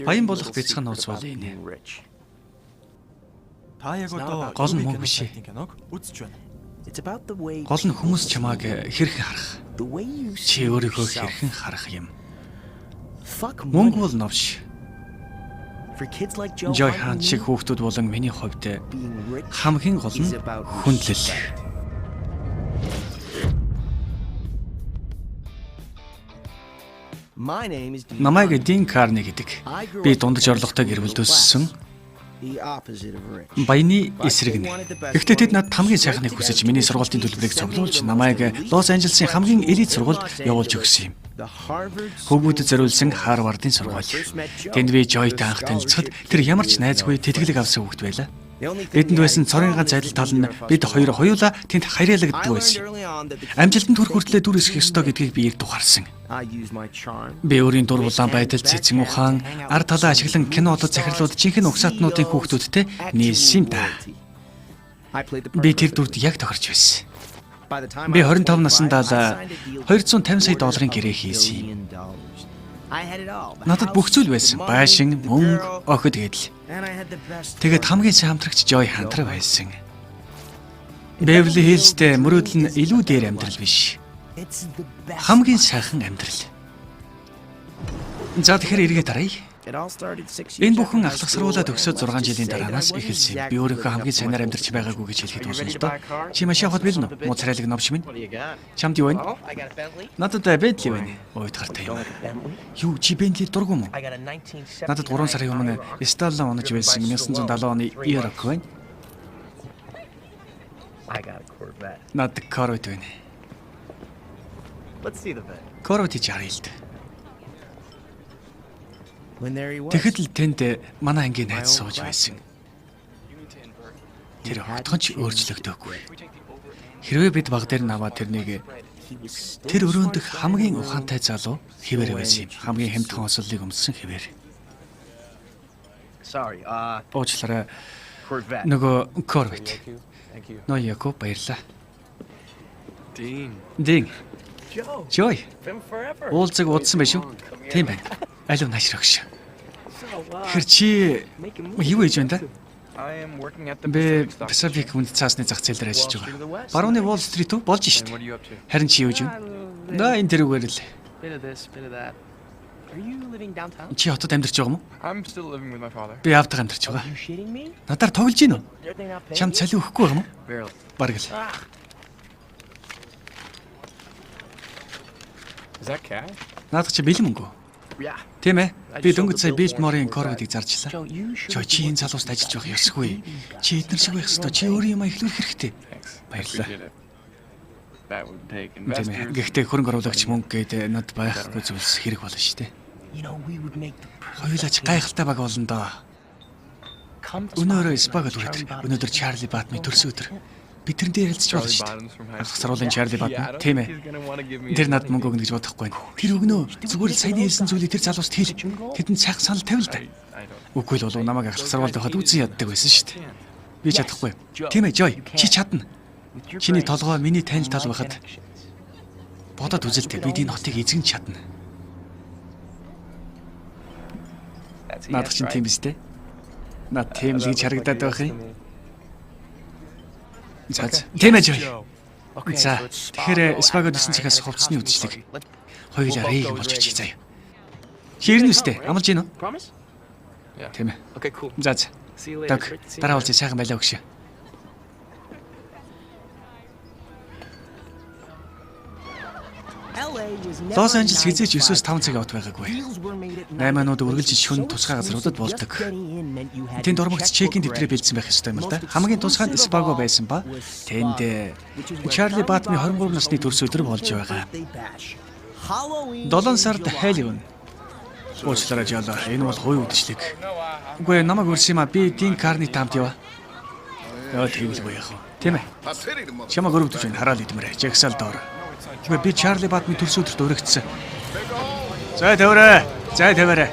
Баян болох бяцхан нууц бол энэ. Та яг одоо Гол нь мөнгө биш. киног үзэж байна. Гол нь хүмүүс чамааг хэрхэн харах. Чи өөрийгөө хэрхэн харах юм. Мөнгө бол новш. Joy Hunt шиг хүүхдүүд болон миний хувьд хамгийн гол нь хүндлэл. Намайг Дин Карни гэдэг. Би дундаж орлоготой гэр бүлд өссөн. Баяны эсрэг нь. Гэхдээ тэд надад хамгийн сайхныг хүсэж миний сургуулийн төлбөрийг цуглуулж намайг Лос Анжелесын хамгийн элит сургуульд явуулж өгсөн юм. Хүүгүүдэд зориулсан Харвардын сургууль. Тэнд би Joy-тай анх танилцахад тэр ямар ч найзгүй тэтгэлэг авсан хүүхэд байлаа. Эдэнд байсан цорын ганц адил тал нь бид хоёр хоёулаа тэнд харьяалагддаг байсан. Амжилтанд хүрэх хүртлээр дүр эсэх ёстой гэдгийг би их тухаарсан. Би өөрийн дур улаан байдал цэцэн ухаан ар талаа ашиглан кинодод захирлууд жинхэнэ угсаатнуудын хүүхдүүдтэй нийлсэн юм да. Би тэр дүрд яг тохирч байсан. Би 25 наснда л $250 сая гэрээ хийсэн юм. Надад бүх зүйл байсан. Байшин, мөнгө, охид гэдэл. Тэгээд хамгийн сайн хамтрагч Joy Hunter байсан. Beverly Hills-тэй мөрөөдөл нь илүү дээр амьдрал биш. Хамгийн сайхан амьдрал. За тэгэхээр эргээ дарая. Энэ бүхэн ахлах сургуулаа төгсөөд 6 жилийн дараанаас эхэлсэн. Би өөрийнхөө хамгийн сайнаар амьдарч байгаагүй гэж хэлэхэд болно л доо. Чи маш явахад бэлэн үү? Муу царайлаг новш минь. Чамд юу байна? Надад Bentley байна. Ойд гартай юм. Юу чи Bentley дургүй юм уу? Надад 3 сарын өмнө Stella унаж байсан 1970 оны Eroc байна. Надад Corvette байна. Corvette жаргал л дээ. Тэгэхэд л тэнд манай ангийн найз сууж байсан. Тэр хотгон ч өөрчлөгдөөгүй. Хэрвээ бид баг дээр наваад тэрнийг тэр өрөөндөх хамгийн ухаантай залуу хэвээр байсан юм. Хамгийн хямдхан ослыг өмссөн хэвээр. Уучлаарай. Нөгөө Corvette. Нөө Якоб баярлаа. Дин. Joy. Уулзаг удсан байх шүү. Тийм байна. Алив наашрагш. Тэр чи юу хийж байна да? Би Pacific хүнд цаасны зах зээл дээр ажиллаж байгаа. Барууны Wall Street үү? Болж шít. Харин чи юу хийж байна? Энэ тэрүүгээр л. Чи хотод амьдарч байгаа юм уу? Би аавтайгаа амьдарч байгаа. Надаар тоглож гин үү? Чам цалин өгөхгүй байгаа юм уу? Бараг л. Надад чи бэлэн мөнгө. Тийм ээ. Би дөнгөж сая Biltmore-ийн Corvette-ийг зарчлаа. Чи энэ залууст ажиллаж байх ёсгүй. Чи эднэр шиг байх ёстой. Чи өөрийн юм эхлүүлэх хэрэгтэй. Баярлалаа. Тийм ээ. Гэхдээ хөрөнгө оруулагч мөнгө гэдэг над байхгүй зүйлс хэрэг болно шүү дээ. Хоёулаач гайхалтай баг болно доо. Өнөөрөө спаг л үрээд. Өнөөдөр Charlie Batman төрсөн өдөр. Би тэрнтэй ярилцж байна шүү дээ. Алхах саруулын Charlie Batman. Тийм ээ. Тэр надад мөнгө өгнө гэж бодохгүй байна. Тэр өгнөө. Зүгээр л саяны хэлсэн зүйлийг тэр залууст хэл. Тэдэнд сайхан санал тавил да. Үгүй л болов намайг алхах саруулд байхад үзэн яддаг байсан шүү дээ. Би чадахгүй. Тийм ээ, Joy. Чи чадна. Чиний толгой миний танил тал байхад бодоод үзэлтэй. Бид энэ хотыг эзэн чадна. Надад чинь тийм биз дээ. Наад тийм л гэж харагдаад байх юм. За тийм ээ Joy. За тэгэхээр спагод 9 цагаас хувцсны үдшилэг. Хоёулаа рейг болж очих заяа. Хэрнэ үстэй амлаж гин үү? Тийм ээ. За. Даг дараа уулзъя сайхан байлаа өгшөө. Лос Анжелес хизээч 9-5 цаг явт байгаагүй. 8-нууд үргэлж шөнө тусгай газруудад болдог. Тэнд ормогц чекин дэвтрээ бэлдсэн байх ёстой юм л да. Хамгийн тусгай нь Спаго байсан ба тэнд Charlie Batman 23 насны төрс өдөр болж байгаа. 7 сард Halloween. Уучлаарай жаалаа. Энэ бол хувийн үдшилэг. Үгүй намайг өрсөн юм а. Би Дин Карни тамт яваа. Яа тэгвэл яах вэ? Тийм ээ. Чамаг өрөвдөж байна. Хараал идмээрэ. Жагсаал доор. Би Charlie Batman төрс өдөрт өргөцсөн. За таваарай. За таваарай.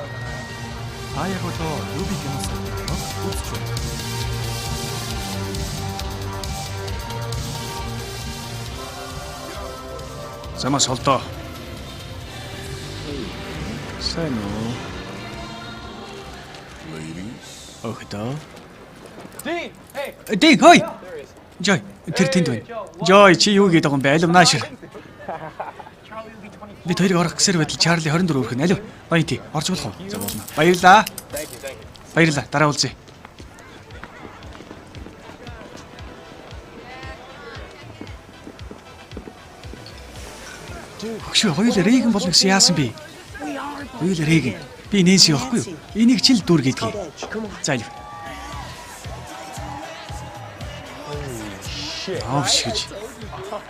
Яг одоо Ruby киноос үзэж байна. Замаа солдоо. Сайн уу? Охидоо. Дин, хой. Жой, тэр тэнд байна. Жой, чи юу гээд байгаа юм бэ? Алив наашир. Бид хоёрыг орох гэсээр байтал Чарли 24 өрх нь алив. Баян тий, орж болох уу? За болно. Баярлаа. Баярлаа. Дараа уулзъя. Хөөе, хоёул Рейган болно гэсэн яасан бэ? Хоёул Рейган. Би Нэнси явахгүй юу? Энийг чил дүр гэдгийг. За алив. Авшиж.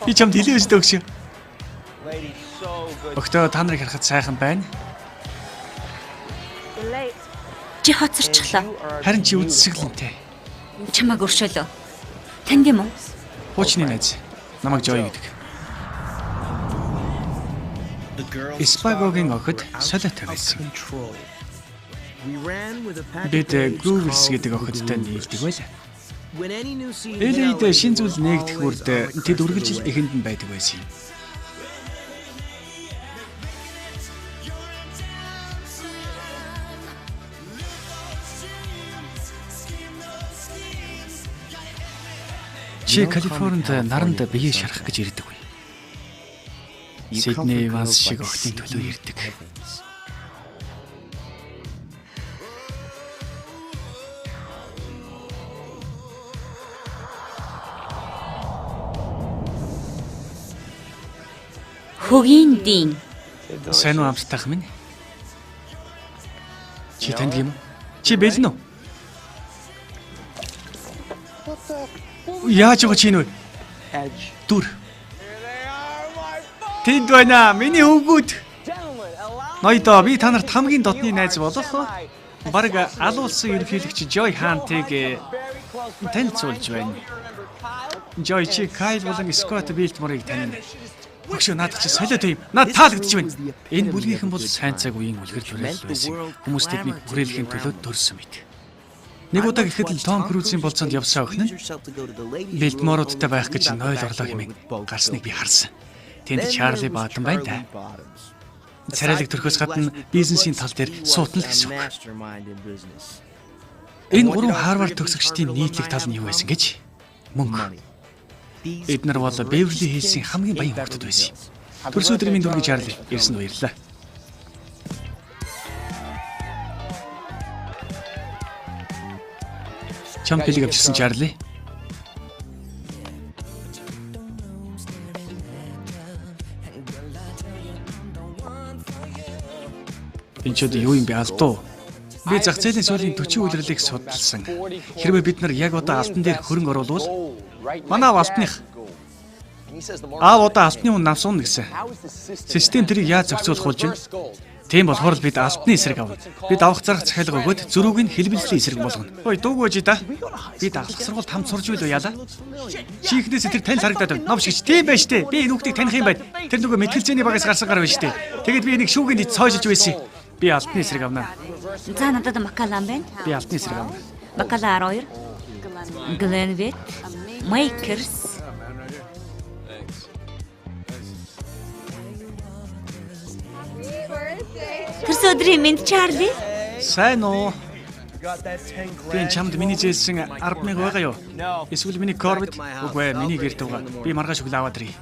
Би чамд хэлээш дөгш. Өгтөө та нарыг харахад сайхан байна. Чи хоцорчлоо. Харин чи үдсэглэнтэй. Чамайг өршөөлөө. Танд юм уу? Хуучны найз. Намайг Жой гэдэг. Испагогийн охид солиотой байсан. Бид Grooves гэдэг охидтой нийлдэг байлаа. Элейд шин зүйл нээгдэх бүрд тэд үргэлжил эхэнд нь байдаг байсан юм. Чи Калифорнид наранд бие шарах гэж ирдэг вэ? Сидней Иванс шиг охидын төлөө ирдэг. Хөгийн дин. Сайн уу амттайх минь? Чи танд юм уу? Чи бэлэн үү? Яаж байгаа чи нөө? Дүр. Тэнд байна миний хөвгүүд. Ноёдоо би та нарт хамгийн дотны найз болох. Бараг алуулсан ерөнхийлөгч Жой Хантыг танилцуулж байна. Жой чи Кайл болон Скотт Билтморыг танина. Өгшөө наадах чи солиотой юм. Наад таалагдчих байна. Энэ бүлгийнхэн бол сайн цаг үеийн үлгэр дуурай байсан. Хүмүүс тэднийг хүрээлэхийн төлөө төрсөн мэт. Нэг удаа гэхэд л Том Крузийн болцоонд явсан охин нь Билтморуудтай байх гэж нойл орлоо хэмээн гарсныг би харсан. Тэнд Чарли Баатан байна да. Царайлаг төрхөөс гадна бизнесийн тал дээр суутна л гэсэн үг. Энэ гурван Харвард төгсөгчдийн нийтлэг тал нь юу байсан гэж? Мөнгө. Эднэр бол Беверли Хиллсийн хамгийн баян хүүхдүүд байсан юм. Төрс өдрийн минь дүргийн Чарли ирсэн баярлаа. Чам хэлийг авчирсан Чарли. Энэ ч юу юм бэ алдуу? Би зах зээлийн суулийн 40 үйлрэлийг судалсан. Хэрвээ бид нар яг одоо алтан дээр хөрөнгө оруулвал манай алтных одоо алтны үн авсан гэсэн. Систем тэрийг яаж зохицуулах болж байна? Тийм болохоор л бид алтны эсрэг авна. Бид авах зарах захиалга өгөөд зөрүүг нь хэлбэлзлийн эсрэг болгоно. Ой дуугүй да. Бид ахлах сургуульд хамт сурж байл уу яла? Чи ихнээс тэр тань харагдаад байна. Новш гэж тийм байж тээ. Би энэ хүүхдийг таних юм байна. Тэр нөгөө мэтгэлзээний багаас гарсан гар байна штэ. Тэгэд би энийг шүүгийн дэд цоожиж байсан. Би алтны эсрэг авна. За надад Макалан байна. Би алтны эсрэг авна. Макала 12. Glenvit, Makers. Төрс өдрийн минь Чарли. Сайн уу? Би чамд миний зээлсэн 10,000 байгаа юу? Эсвэл миний Corvette? Үгүй ээ, миний гэрт байгаа. Би маргааш өглөө аваад ирье.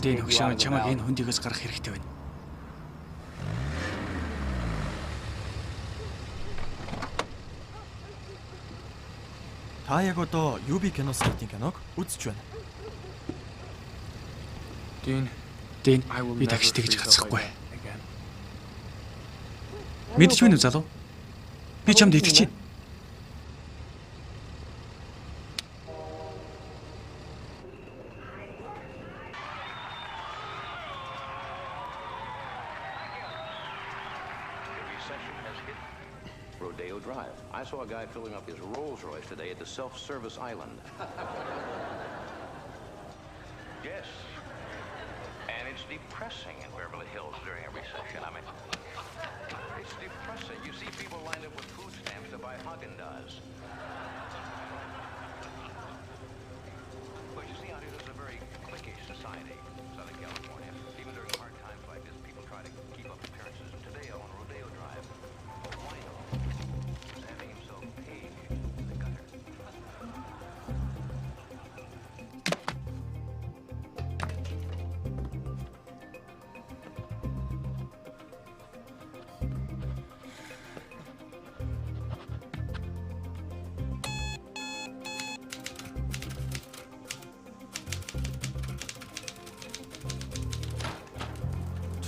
Дэн өгшөө чамайг энэ хөндийгөөс гарах хэрэгтэй байна. Та яг одоо UB кино сайтын киног үзэж байна. Дэн би тагш тэгж гацхгүй. Мэдэж байна уу залуу? Би чамд итгэж байна. Rodeo Drive. I saw a guy filling up his Rolls Royce today at the self-service island. Yes. And it's depressing in Beverly Hills during a recession. I mean, it's depressing. You see people lined up with food stamps to buy Haagen-Dazs. But you see, out here, there's a very cliquish society.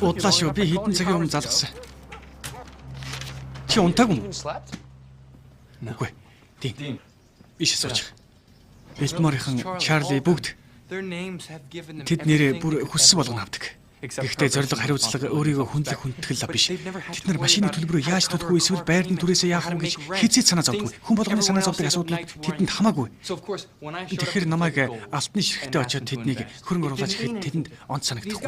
Удлаа шүү. Би хэдэн цагийн өмнө залгасан. Чи унтаагүй юм? Үгүй. Тийм. Иш сууж. Билтморийнхан Чарли бүгд тэд нэрээ бүр хүссэн болгоно авдаг. Гэхдээ зориг хариуцлага өөрийгөө хүндэтгэл биш. Тэд нар машины төлбөрөө яаж төлөх вэ? Эсвэл байрны түрээсээ яах вэ гэж хэзээ санаа зовдөг. Хүн болгоны санаа зовдөг асуудлууд тэдэнд хамаагүй. Тэгэхээр намайг алтны ширхтээ очиод тэднийг хөрөнгө оруулаач гэхэд тэдэнд онц санагдахгүй.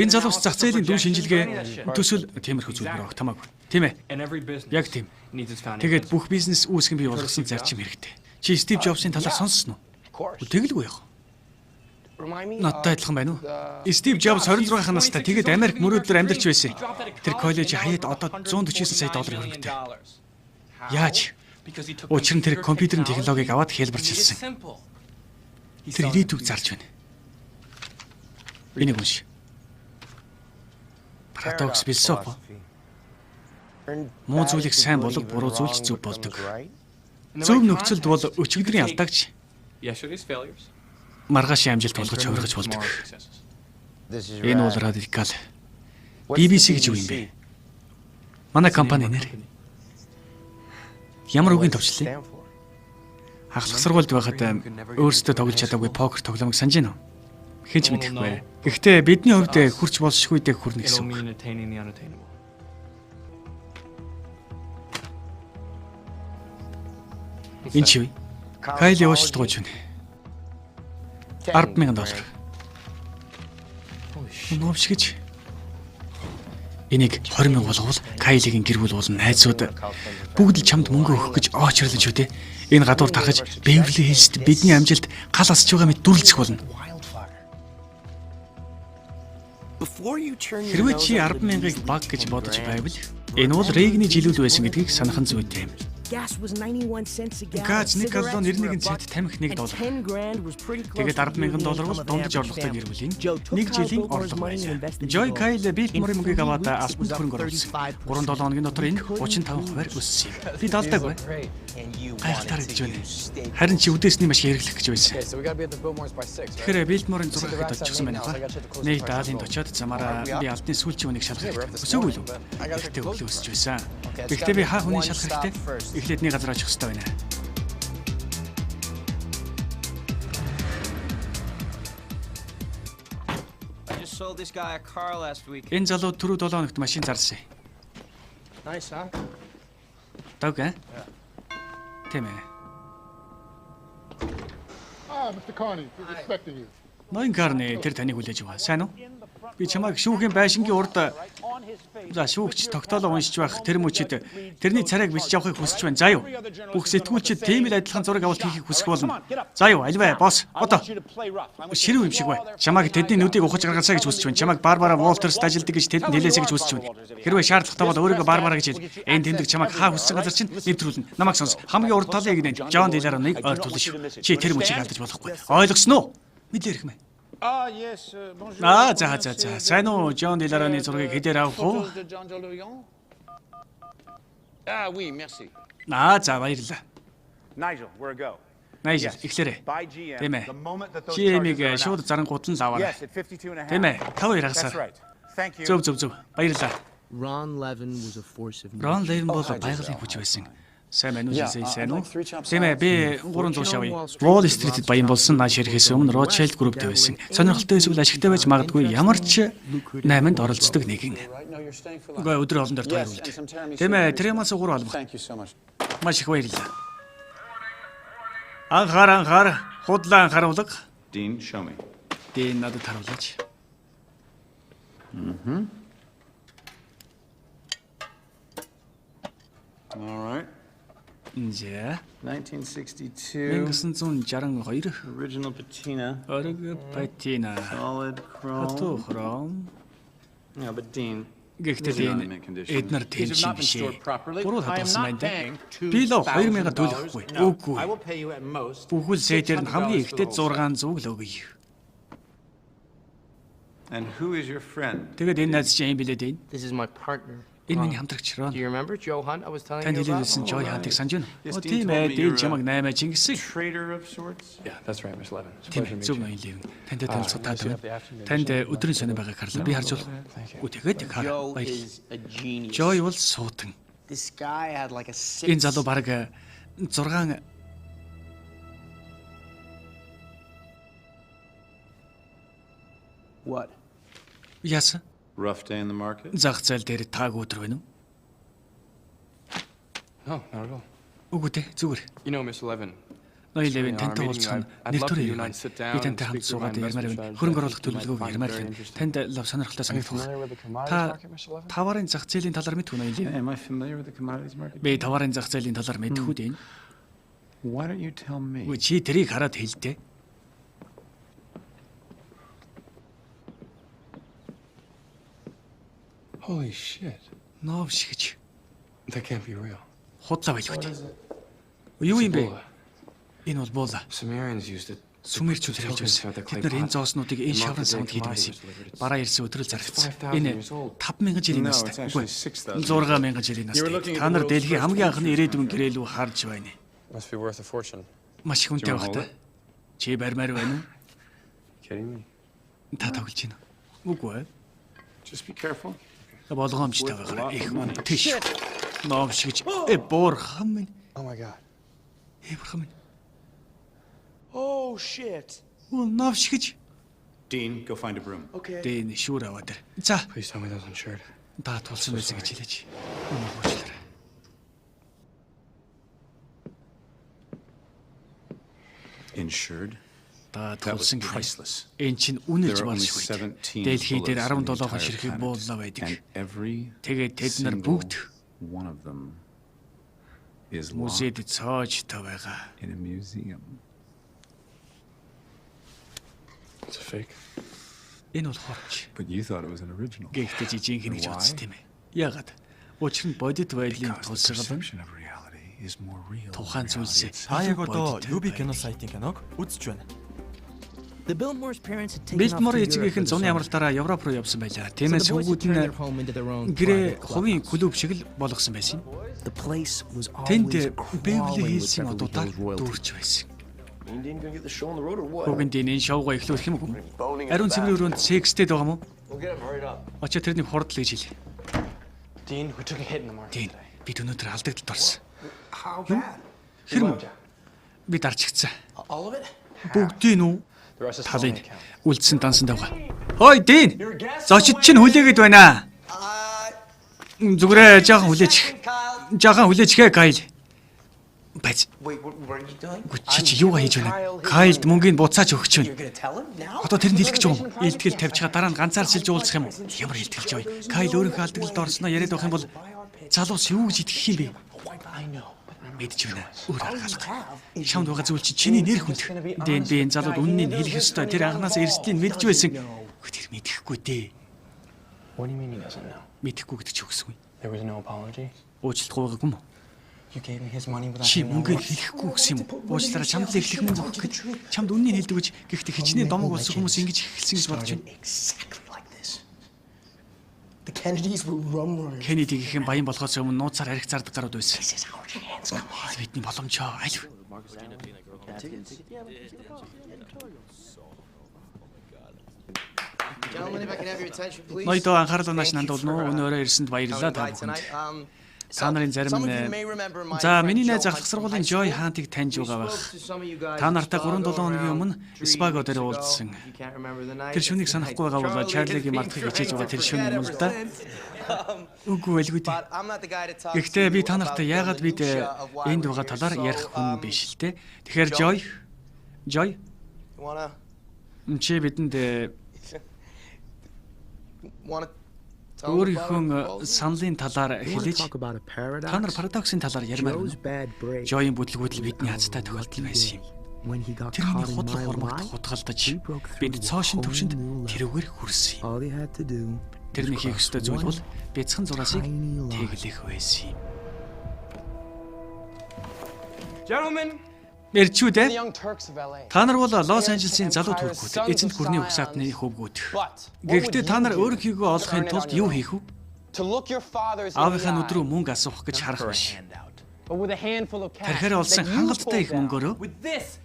Энэ залуус зах зээлийн дүн шинжилгээ төсөл тиймэрхүү зүйлээр огт хамаагүй. Тийм ээ. Яг тийм. Тэгээд бүх бизнес үүсгэн бий болгосон зарчим хэрэгтэй. Чи Стив Джобсын талаар сонссон уу? Тэгэлгүй яах. Надтай адилхан байна уу? Стив Джобс 26 настай тэгээд Америк мөрөөдлөөр амьдарч байсан. Тэр коллеж хаяад одоо $149 сая хөрөнгөтэй. Яаж? Учир нь тэр компьютерийн технологиг аваад хэлбэрчилсэн. Тэр ирээдүг зарж байна. Энийг унш. Парадокс философи. Муу зүйлийг сайн болго буруу зүйлч зөв болдог. Зөв нөхцөлд бол өчигдрийн алдаагч маргаашийн амжилт болгож хувиргаж болдог. Энэ бол радикал. BBC гэж юу юм бэ? Манай компани нэр. Ямар үгийн товчлээ? Хагас сургуульд байхад өөрсдөө тоглож чадаагүй покер тоглоомыг санаж байна уу? Хинч мэдэхгүй. Гэхдээ бидний хувьд хурц болшгүй дэх хүрнэ гэсэн үг. Энэ чи Кайл явуулт гооч байна. $10,000. Нөөш гэж. Энийг 20,000 болговол Кайлигийн гэр бүл болон найзууд бүгд л чамд мөнгө өгөх гэж очрлож үү те. Энэ гадуур тархаж Бэвэрли Хиллст бидний амжилт гал асч байгаа мэт дүрлцэх болно. Хэрвээ чи 10,000-ыг баг гэж бодож байвал энэ бол Рейгний жилүүд байсан гэдгийг санах нь зүйтэй юм. Газ 1 галлон 91 цент тамхи $1. Тэгээд $10,000 бол дундаж орлоготой гэр бүлийн 1 жилийн орлого байна. Joy Kyle Biltmore мөнгийг аваад алтанд хөрөнгө оруулсан. 3-7 хоногийн дотор энэ 35% өссөн юм. Би далдаагүй. Гайхалтай гэж байна. Харин чи үдээсний маш хэрэглэх гэж байсан. Тэгэхээр Biltmore-ын 6 хэд олчихсан байна хаа. Нэг даалынд очиод замаараа би алтны сүүлчийн үнийг шалгах хэрэгтэй. Өсөөгүй л үү? Ихтэй өглөө өсөж байсан. Гэхдээ би хаа хүний шалгах хэрэгтэй? Эхлээдний газар очих хэрэгтэй байна. Энэ залуу түрүү 7 хоногт машин зарсан. Nice, huh? Дог ээ? Тийм ээ. Mr. Carney, we're expecting you. Ноён Карни тэр таныг хүлээж байгаа. Сайн уу? Би чамайг шүүхийн байшингийн урд за шүүгч тогтоолоо уншиж байх тэр мөчид тэрний царайг бичиж авахыг хүсэж байна. За юу? Бүх сэтгүүлчид тийм л адилхан зураг авалт хийхийг хүсэх болно. За юу? Альваа босс. Одоо ширүү юм шиг бай. Чамайг тэдний нүдийг ухаж гаргасаа гэж хүсэж байна. Чамайг Барбара Волтерст ажилдаг гэж тэдэнд хэлээсэй гэж хүсэж байна. Хэрвээ шаардлагатай бол өөрийгөө Барбара гэж хэл. Энэ тэмдэг чамайг хаа хүссэн газар чинь нэвтрүүлнэ. Намайг сонс. Хамгийн урд талын игнэ. Джон Дилароныг ойртуулна шүү. Чи тэр мөчийг алдаж болохгүй. Ойлгосноо уу? Мэдлээ ирэх мэ. Yes, bonjour. За. Сайн уу? Джон Дилароны зургийг хэдээр авах уу? Oui, merci. За баярлалаа. Nigel, where to go? Найж ихлээрэ. By GM. Тийм ээ. The moment that those GM-ийг charges are шууд зарангууд нь лаваарай. Yes, at 52.5. Тийм ээ. 5-2 That's хагасаар. right. Thank you. Зөв. Баярлалаа. Ron Levin was a force of Рон Левин бол байгалийн хүч байсан. Сайн байна уу жишээ сайн уу? Тийм ээ. Би 300 шавъя. Wall Street-д баян болсон нааш ирэхээс өмнө Rothschild Group-тэй байсан. Сонирхолтой эсвэл ашигтай байж магадгүй ямар ч 8-нд оролцдог нэгэн. Гэхдээ өдөр олон дээр тойр үлд. Тийм ээ. Тэрэмээс 3 албах. Маш их баярлалаа. Анхаар худлаа анхааруулга. Dean, show me. Дин надад харуулаач. All right. За 1962. 1962 Original patina. ориг патина. Solid chrome. Хатохром. Yeah, but Dean. Гэхдээ эднэр тэнцэн биш. Буруу хадгалсан байна да. Би л 2000 төлөхгүй. Үгүй. Бүхэл сэтэр нь хамгийн ихдээ 600 л өгье. And who is your friend? Тэгээд энэ найз чинь юм билээ дээ. This is my partner. Энэ миний хамтрагч Рон. Do you remember Joe Hunt I was telling Танд you about? хэлүүлсэн Joy Hunt-ыг санаж байна уу? Yes, Оо, Dean тийм told ээ, me Дин you're чамаг 8 Чингисийг. Trader of sorts? Yeah, that's right, Miss Levin. It's a Тийм pleasure to зөв meet you. ноён лив. Тантай танилцах таатай you байна. have the afternoon Танд өдрийн сонир байгааг харлаа. Би харж болох. Үгүй тэгээд хаа. Joe Баяр. is a genius. Joy бол суутан. This guy had like a Энэ залуу баг 6 What? яасан? Rough day in the market? Зах зээл дээр тааг өдөр байна уу? No, not at all. Үгүй дээ, зүгээр. You know, Miss Levin. Ноён Левин тантай уулзах нь нэгтүр юм байна. Би тантай хамт суугаад ярмаар байна. Хөрөнгө оруулах төлөвлөгөөг ярмаар байна. Танд лав сонирхолтой Are you санагдах. familiar with the commodities Та market, Mr. Levin? таварын зах зээлийн талаар мэдгүй ноён Лев. Am I familiar with the commodities market? Би таварын зах зээлийн талаар мэдхгүй дээ. Why don't you tell me? Үгүй чи тэрийг хараад хэлдэ. Holy shit. Нов шигж. That can't be real. Худлаа байлгүй дээ. Юу юм бэ? Ebola. Энэ бол буула. Sumerians used it. Сүмэрчүүд хэрэгж байсан. Тэд нар энэ зооснуудыг энэ шаврын савнд хийдэг байсан. Бараа ирсэн өдрөл зарагдсан. Энэ 5,000 жилийн No, настай. it's actually Үгүй 6,000. 6,000 жилийн настай. Та нар Дэлхийн хамгийн анхны ирээдүйн гэрээлүү харж байна. Must be worth a fortune. Маш их үнэтэй Do you wanna багтай. Чи барьмаар байна Kidding me? уу? Та тоглож байна. Үгүй ээ. Just be careful. Болгоомжтой байгаарай. Их мөн тийш. Нов шигж. Буурхан минь. Oh my god. Бурхан минь. Oh shit. Нов шигж. Dean, go find a broom. Okay. Дэн шүүр аваад. За, Please tell me that was insured. та тулсан байсан гэж хэлээч. Өнөө уучлаарай. Insured? Та That was тулсан гэх. priceless. Эн чинь үнэлж There were only болшгүй. 17 Дэлхий дээр bullets on the 17 entire ширхэг planet, бууллаа байдаг. and every Тэгээд тэд нар single бүгд one of them is locked музейд цоожтой байгаа. in a museum. It's a fake. Энэ бол хорч. But you thought it was an original. Гэхдээ жижигхэн гэж Why? бодсон тийм ээ. Яагаад? Учир нь бодит байдлын Because the тулсгал perception of reality is more real than тухайн reality зүйлсээ itself. Та яг одоо бодит UB байдлыг. кино сайтын киног үзэж байна. The Biltmore's parents had taken off Билтмор to Europe эцгийнх for нь the зуны summer. амралтаараа Европ руу явсан байлаа. So Тиймээс the boys had хүүгүүд turned their нь home into their own гэрээ private хувийн clubhouse. клуб шиг л болгосон байсан. The place was Тэнд always Бевли crawling with Хиллсийн Beverly одуудаар Hills royalty. дүүрч байсан. Dean gonna get the show on the road or what? Хүүгэнд энэ шоугаа эхлүүлэх юм уу? Boning in Ариун the цэврийн back. өрөөнд секстэд байгаа мó? We'll get him hurried up. Очоо тэрний хурдл гэж хэл. Dean, we took a hit in the market Тийм. today. Бид өнөөдөр алдагдaltaд орсон. How bad? Хэрэв би дарчигдсан. All of it? Бүгдийн үү? The rest is still on Талын the account. үлдсэн дансан давга. Хой Дин. Зочид чинь хүлээгээд байна. Зүгрээ жаахан хүлээчих. Жаахан хүлээчихээ Кайл. Бац. Wait, what are you doing? Чи юугаа хийж байна? Кайлд мөнгөний буцааж өгч You're байна. gonna tell him now? Одоо тэрэнд хэлэх гэж байгаа юм. Илтгэл тавьчихаа дараа нь ганцаар сэлж уулзах юм уу? Ямар илтгэлж яваа. Кайл өөрийнхөө алдагдлд орсноо яриад байх юм бол залуус юу гэж итгэх юм бэ? I know. Мэдж байна. Өөр арга алга. Шамд байгаа зүйл чи чиний нэр хүндэх. Дэн би энэ залууд үннийг хэлэх ёстой. Тэр анханаас эрсдлийг мэдж байсан. Тэр мэдэхгүй дээ. What do you mean he doesn't know? Мэдэхгүй гэдэг чи үгсгүй. There was no apology? Уучлалт гуйгаагүй юм уу? You gave me his money without Чи me knowing. мөнгөийг хэлэхгүй гэсэн юм. Уучлаарай чамд л эхлэх мөн зөвхөн гэд. Чамд үннийг хэлдэг гэж гэхдээ хичнээн домог болсон хүмүүс ингэж эхэлсэн гэж бодож байна. Exactly like this. The Kennedys were rum runners. Кеннеди гэх юм баян болохоос өмнө нууцаар арх зардаг гарууд байсан. This is our chance. Come on. Бидний боломжоо аль. Gentlemen, if I can have your attention, please. Ноёдоо анхаарал нааш нандуулна уу? Өнөөрөө ирсэнд баярлалаа та бүхэнд. Та нарын зарим Some of you нь may remember my За friend миний Joe найз ах Hunt сургуулийн from high Joy school. Hunt-ыг таньж We байгаа spoke бах. to some of you guys Та in нартай 3-7 Chicago хоногийн around өмнө 3 Спаго дээр years ago. уулзсан. If you can't remember the night, Тэр шүнийг it's the санахгүй night. байгаа бол Charlie Чарлигийн has мартахыг been хичээж байгаа тэр trying шүн to юм л да. forget ever since. Үгүй байлгүй дээ. But I'm not the guy to talk Гэхдээ to би you та about нартай the яагаад бид minutia of why энд we're байгаа here. талаар So, ярих хүн биш л дээ. Тэгэхээр Joy? Joy You чи бидэнд wanna tell me about өөрийнхөө it? саналын талаар You wanna хэлээч. talk about a paradox? Та нар парадоксын талаар ярмаар Joe's байна. bad break. Joy-ийн бүтлгүүтэл бидний хацтай тохиолдол байсан юм. When he got Тэрний caught in худлах my хурмагт lie, хутгалдаж we broke through бид to a цоошин whole төвшөнд new level. тэрүүгээр хүрсэн юм. All he had to do Тэрний was хийх cross ёстой зүйл бол one бяцхан зураасыг tiny line. тэглэх байсан юм. Gentlemen, Эрчүүд the ээ. Young Turks of LA. Та нар бол Лос Анжелесийн залуу туркууд, эзэнт гүрний угсаатны хөвгүүд. But Гэхдээ та нар өөрийнхөө олохын тулд юу хийх вэ? To look your fathers in the Аавынхаа eye. нүдрүү мөнгө асуух гэж харах биш. But with a handful of cash Тархиараа олсон that you хангалттай их pulled out. мөнгөөрөө With this,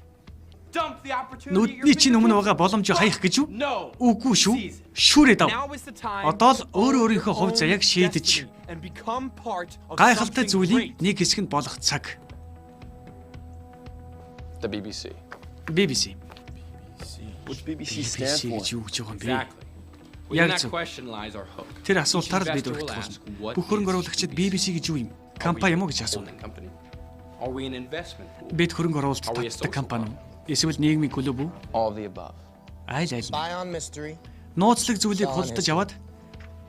dump the opportunity. нүдний чинь өмнө байгаа боломжоо хаях гэж юу? No. Үгүй шүү. Шүүрээ дав. Now is the time. Одоо л өөрийнхөө хувь заяаг шийдэж and become part of гайхалтай something зүйлийн great. нэг хэсэг нь болох цаг. The BBC. BBC. Which BBC BBC stands гэж for? юу гэж байгаа юм бэ? Exactly. Within Яг that зөв. question lies our hook. Тэр асуултаар Each бид investor will өргөдөх ask, болно. what Бүх хөрөнгө is оруулагчид BBC гэж юу юм? Компани юм уу гэж асууна. holding company? Are we an investment pool? Бид хөрөнгө оруулалт Are we a татдаг social компани уу? Эсвэл нийгмийн клуб үү? All of the above. Айл айл. Buy on mystery. Нууцлаг зүйлийг худалдаж аваад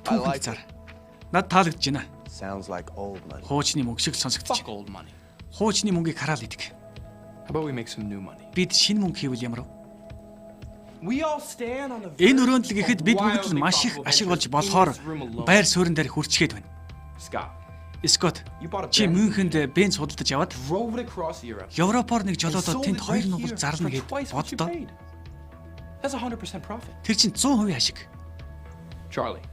түүхэнд зар. Над таалагдж байна. Sounds like old money. Хуучны мөнгө шиг сонсогдож Fuck байна. old money. Хуучны мөнгийг хараад идэг. How about we make some new money? Бид шинэ мөнгө хийвэл ямар вэ? We all stand on the Энэ өрөөнд л гэхэд бид бүгд л маш их ашиг болж болохоор байр суурин дээр хүрчгээд байна. Scott, Скот, you bought a чи Bentley, Мюнхенд бенз худалдаж аваад drove it across Europe. Европоор нэг and жолоодоо sold тэнд it 2 right нугал here зарна for гэд twice what you боддоо. paid. That's 100% profit. Тэр чинь 100% ашиг. Charlie,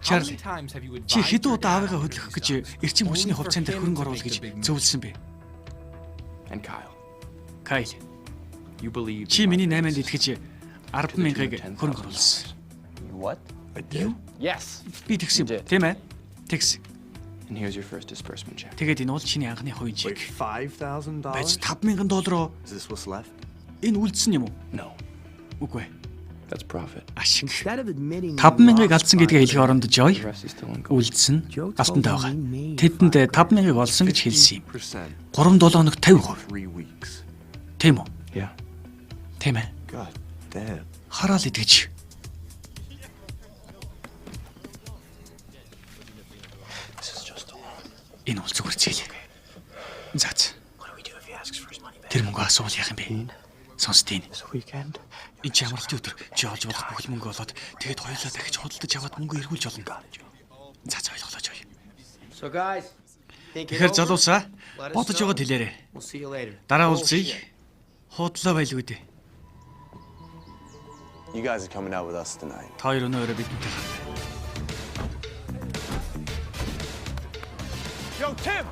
How Чарли, many times have you чи advised хэдэн your удаа dad аавыгаа on хөдлөх this гэж stuff? эрчим хүчний Only for хувьцаанд him хөрөнгө to оруулах make гэж the big move. зөвлөсөн бэ? and Kyle, Кайл, you believe чи миний 8-нд итгэж 10,000-ыг хөрөнгө оруулсан. What? I did. Yes. Би тэгсэн юм, тийм ээ? Тэгс. and here's your first disbursement check. Тэгээд энэ бол чиний анхны хувийн Wait, чек. $5,000? Байж $5,000 Is this what's left? энэ үлдсэн юм уу? No, Үгүй. that's profit. Ашиг. Instead of admitting 5,000-ыг алдсан гэдгээ хэлэх оронд Joy The rest is still in gold. үлдсэн алтантай байгаа. Тэдэнд 5,000-ыг олсон гэж хэлсэн юм. Percent. 3-7 хоног 50%. 3 weeks. Тийм үү? Yeah. Тийм ээ. God damn. Хараал идэж. This is just a loan. Энэ бол зүгээр зээл. Заац. What do we do if he asks for his money back? Тэр мөнгө асуул яах юм бэ? Сонсдیں۔ This weekend? Энэ ч амралтын өдөр чи олж болох бүх мөнгө олоод тэгээд хоёулаа дахиж худалдаж аваад мөнгө эргүүлж олно. Заац ойлголоо Joy. So guys, think it Тэгэхээр over. залуусаа бодож яваад хэлээрэй. We'll see you later. Дараа уулзъя. Худлаа байлгүй дээ. You guys are coming out with us tonight. Та хоёр өнөө өрөө бидэнтэй хаа. Yo, Tim!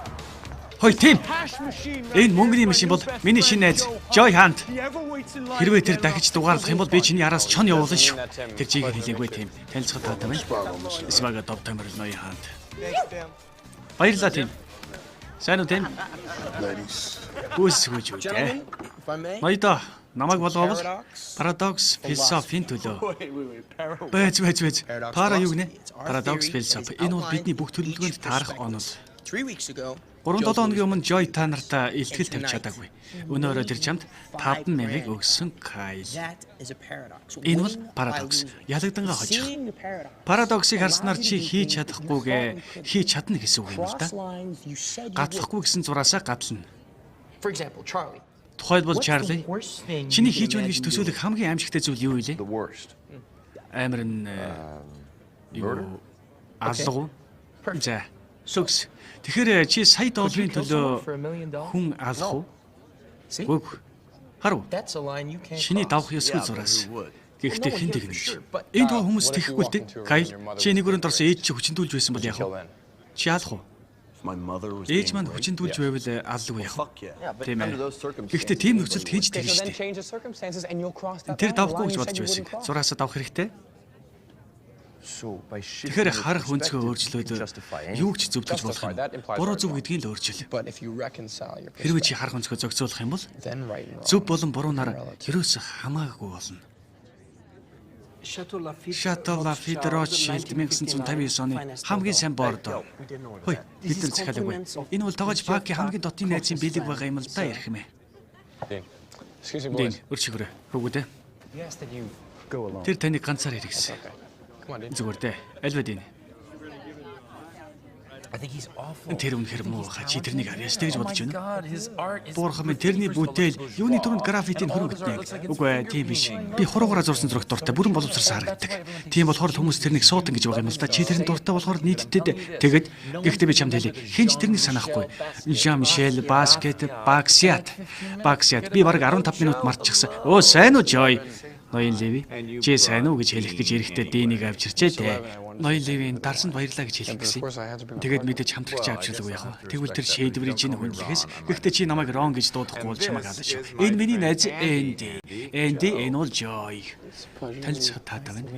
Хой Тим. Hash machine, man. Энэ мөнгөний машин бол миний шинэ найз Joy Hunt. He ever waits in line Хэрвээ to тэр get дахиж дугаарлах юм бол би чиний араас чон явуулна шүү. Тэр чигээр хэлээгүй Тим. Танилцахад таатай байна. Свага топ таймер ноён Hunt. Thanks, Tim. Баярлалаа Тим. Сайн уу Тим? Ladies. Үсгүйж үү. Gentlemen, if I may. Ноёдоо намайг болгоовол Paradox. парадокс философийн төлөө. Wait. Paradox. Байж. Пара юу гинэ? It's our Парадокс theory философи. as Энэ бол outlined бидний бүх in төлөвлөгөөнд each таарах perspective. онол. 3 weeks ago, 3-7 Joe хоногийн өмнө Louis Joy та нартаа илтгэл тавьж чадаагүй. Өнөөрөө тэр чамд 5,000-ыг өгсөн Kyle. that is a paradox. Энэ бол Winning by парадокс. losing. Ялагдангаа хожих. Seeing the paradox. Парадоксыг харснаар чи хийж чадахгүйгээ хийж чадна гэсэн үг юм л да. Cross lines you said you would. Гадлахгүй гэсэн зураасаа гадлна. For example, Charlie. Тухайлбал What's Чарли, the worst thing чиний you хийж can өгнө гэж imagine төсөөлөх doing? хамгийн аимшигтай зүйл юу вэ? The worst. Амар нь юу? Алгуу. За. Сүкс. Тэгэхээр чи сая долларын Kill someone for төлөө $1 million? хүн алах уу? See? Үгүй. Харав. That's a line you can't Чиний cross. давах ёсгүй зураас. Гэхдээ хэн for тэгнэ? sure, but, Энэ тоо хүмүүс what if you тэхгүй л дээ. walked into a room Кайл, and your mother чи нэг was өрөөнд орсон ээж чи хүчндүүлж байсан бол яах Kill вэ? then. Чи алах уу? If my mother was Ээж being маань raped, хүчндүүлж байвал аллгүй яах вэ? fuck yeah. Тийм ээ. Гэхдээ тийм нөхцөлд хэн ч Okay, тэгнэ so шүү then дээ. change the circumstances and you'll cross that Тэр line. давхгүй The line гэж you бодож said you байсан. wouldn't cross. Зураасаа давах хэрэгтэй. So by shifting Тэгэхээр your харах өнцгөө perspective, you can өөрчлөөд justify юу anything. ч зөвтгөж болох Justify юм. that implies Буруу right зөв wrong. гэдгийг л өөрчил. But if you reconcile your Хэрвээ чи perspective, харах өнцгөө зохицуулах юм бол then right and wrong. зөв болон буруунаар ерөөсө хамаагүй болно. Chateau Lafite Шато Лафит Ротшильд 1959 оны хамгийн сайн бордо. Хөөе, бид нар захиалаагүй. Энэ бол тогож Паки хамгийн дотны найзын бэлэг байгаа юм л да ярих юм ээ. Dean. Excuse me, Дин, boys. өрчгөрөө. Хөвгүүдээ. We ask that you go alone. Тэр таныг ганцаар хэрэгсэн. Come on, Dean. Зүгээр дээ. Альва дин. I think he's awful. Тэр үнэхэр муу хаа чи тэрнийг арьяастай гэж бодож байна. God, his art is Буурхан минь тэрний бүтээл юуны түрүүнд граффитийн хөрөнгөтнэ. Үгүй ээ, тийм биш. Би хуруугаараа зурсан зураг дуртай бүрэн боловсрсан харагддаг. Тийм болохоор л хүмүүс тэрнийг суудан гэж байгаа юм л да. Чи тэрний дуртай болохоор нийтдээ тэгэд гэхдээ би чамд хэлье. Хинч тэрнийг санахгүй. Jean-Michel Basquiat, Basquiat. Би бараг 15 минут мартчихсан. Өө сайн уу Joy? Ноён Леви. Чи сайн уу гэж хэлэх гэж эрэхтэй Дэнийг авчирчээ те. Ноён Левийн дарсанд баярлаа гэж хэлэх Of гэсэн. course, I had to bring my Тэгээд partner. мэдээж хамтрагч авчирлаггүй яах вэ? Тэгвэл тэр шийдвэрийг чинь хүнлэхээс гэхдээ чи намайг Рон гэж дуудахгүй бол чамайг халаач. Энэ миний найз Энди. Энди энэ бол Joy. Танилцах таатай байна.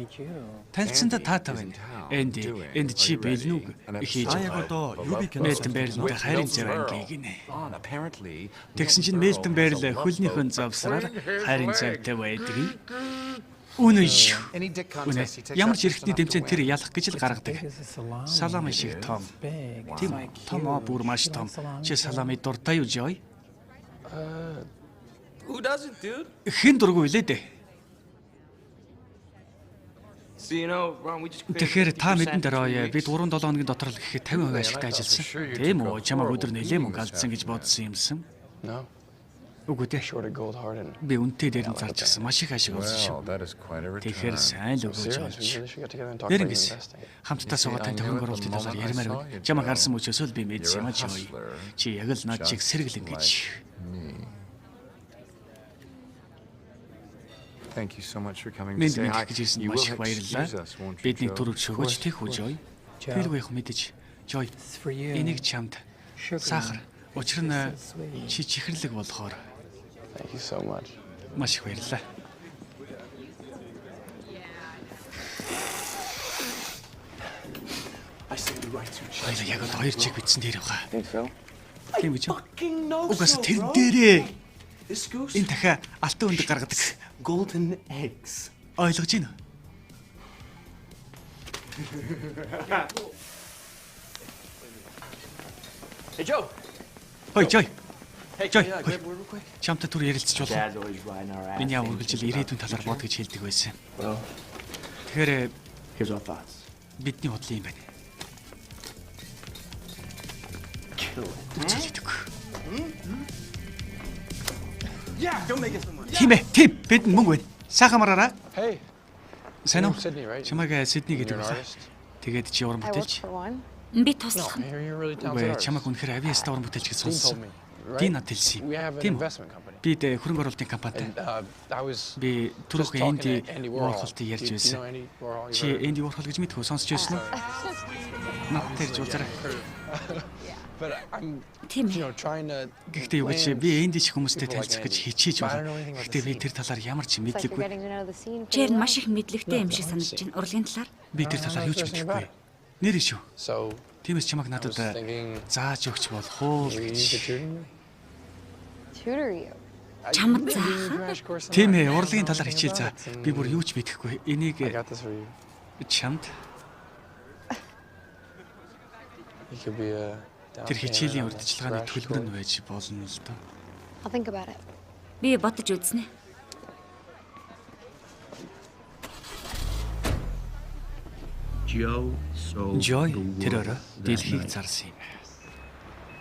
Танилцсандаа таатай байна. Энди энд чи бэлнүг хийж Та яг одоо юу би кино Мэлтэн Бэрлэнтэй хайрын зав анги гинэ. Apparently, Тэгсэн чинь Мэлтэн Бэрл хөлнийхөө завсраар хайрын завтай байдаг. Үнэн шүү. any dick Үнэ. contest he takes Ямар out ч эрхтний тэмцээнд тэр ялах гэж л гаргадаг. Салами шиг том. Тийм том бүр маш том. Чи салами дуртай юу Joy? Who doesn't, dude? Хэн дургүй лээ дээ. So, you know, Ron, we just Тэгэхээр та мэдэн дээрээ бид 3-7 хоногийн дотор л гэхэд 50% ашигтай ажилласан. Тийм үү? Чамайг өдөр нэлээд мөнгө алдсан гэж бодсон юмсан. No. Үгүй дээ. Short of gold heart and Би үнэтэй дээр нь зарж гисэн. Маш их ашиг олсон шүү. Well, that is quite a Тэгэхээр return. сайн л өгөөж serious. We олж. really should get together and talk Нэр about ингээс investing. хамтдаа суугаад тань хөнгө оруулалтын талаар ярмаар байна. Чамайг харсан мөчөөс л би мэдсэн юм аа Joy. Чи яг л над чиг сэргэлэн гэж. Thank you so much for coming to Мэд say hi. мэдэх гэж ирсэн You маш will их баярлалаа. excuse us, won't you, Бидний Joe? төрөг шөгөөж тех үү Joy. Тэргүй их мэдэж. Joy. Энийг чамд сахар. Учир нь чи чихэрлэг болохоор Thank you so much. маш их баярлалаа. Хоёул яг л хоёр чиг бичсэн дээр байгаа. Think so? Тийм үү? Угаас тэр дээрээ энэ дахиа алтан өндөг гаргадаг. Golden eggs. Ойлгож байна уу? Hey, Joe. Хой Joy. Hey, Joy, can I quick. grab a word real quick? Чамтай түр ярилцж болов. Dad's always riding our ass. Миний яв үргэлжил ирээдүйн талаар бод гэж хэлдэг байсан. Well, Тэгэхээр here's our thoughts. бидний бодлоо юм байна. Kill it. Үзүүлдэг. Yeah, don't make it so much. Тийм ээ. Тийм. Бид мөнгө байна. Сайхан мараараа. Hey, Сайн уу? you're Sydney, right? Чамайг Сидней You're гэдэг an байна. artist? Тэгээд чи уран бүтээлч. Би No, туслах нь. you're a really talented Үгүй artist. чамайг үнэхээр авиаста уран бүтээлч гэж Dean told сонссон. me, right? Дин над хэлсэн We have юм. an Тийм үү? investment company. Бид хөрөнгө оруулалтын компанитай. And I was Би just түрүүхэн talking Энди to Andy Warhol. Warhol-тэй ярьж Do you байсан. know Andy Warhol? You Чи heard of him? Энди Warhol гэж мэдхүү сонсч байсан уу? Надтай ирж уулзаарай. But I'm, Тийм you ээ. know, trying to Гэхдээ юу гэж би Энди шиг хүмүүстэй people like танилцах гэж Andy. хичээж But I байна. don't know anything about Гэхдээ the би scene. тэр талаар ямар ч мэдлэггүй. Чээр маш их мэдлэгтэй юм шиг санагдаж байна. Урлагийн талаар. Би тэр талаар юу ч мэдэхгүй. Нэр шүү. So Тиймээс чамайг I was надад thinking зааж өгч болох уу maybe you гэж. could tutor me. Чамд Doing a заах. crash course on Тийм that. ээ, урлагийн талаар Nothing хичээл за. about it. Би бүр юу ч мэдэхгүй. Энийг I got this for you. чамд You could be a down тэр payment хичээлийн on a урьдчилгааны crash төлбөр нь course. байж болно л доо. I'll think about it. Би бодож үзнэ. Joe sold Joy the world тэр орой that дэлхийг night. зарсан юм.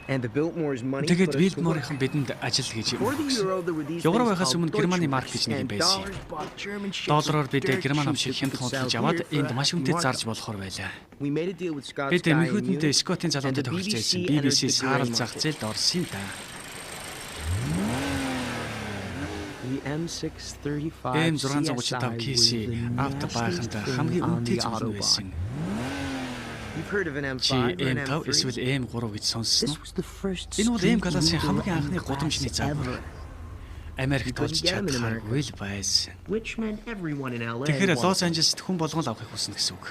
And the Biltmore's money Тэгээд put us to work. Билдморийнхан бидэнд ажил хийж Before the өгсөн. euro, there were these Евро things байхаас called өмнө Германы Deutschmarks, марк гэж нэг юм and байсан юм. dollars bought German ships Доллараар бид dirt Герман cheap амшиг that хямд could худалдаж sell аваад beer for энд маш үнэтэй $100. зарж болохоор байлаа. We made a deal with Scott Бид Sky and мөхөдөнд you, Скотийн залуутай and the тохирч байсан. BBC BBC entered the саарал gray зах market. зээлд орсон юм да. The M635 M635 CSI KC was the автобайханд nastiest хамгийн thing on үнэтэй the зүйл нь байсан. Autobahn. You've heard of an Чи M5 or an M5 M3? эсвэл M3 гэж сонссон This уу? was the first Энэ бол street M-классын legal хамгийн анхны M-class гудамжны загвар. ever, Америкт You олж couldn't get 'em in America. чадхааргүй л байсан. which meant everyone in LA Тэгэхээр wanted Лос Анжелест хүн болгон л авахыг хүснэ гэсэн үг.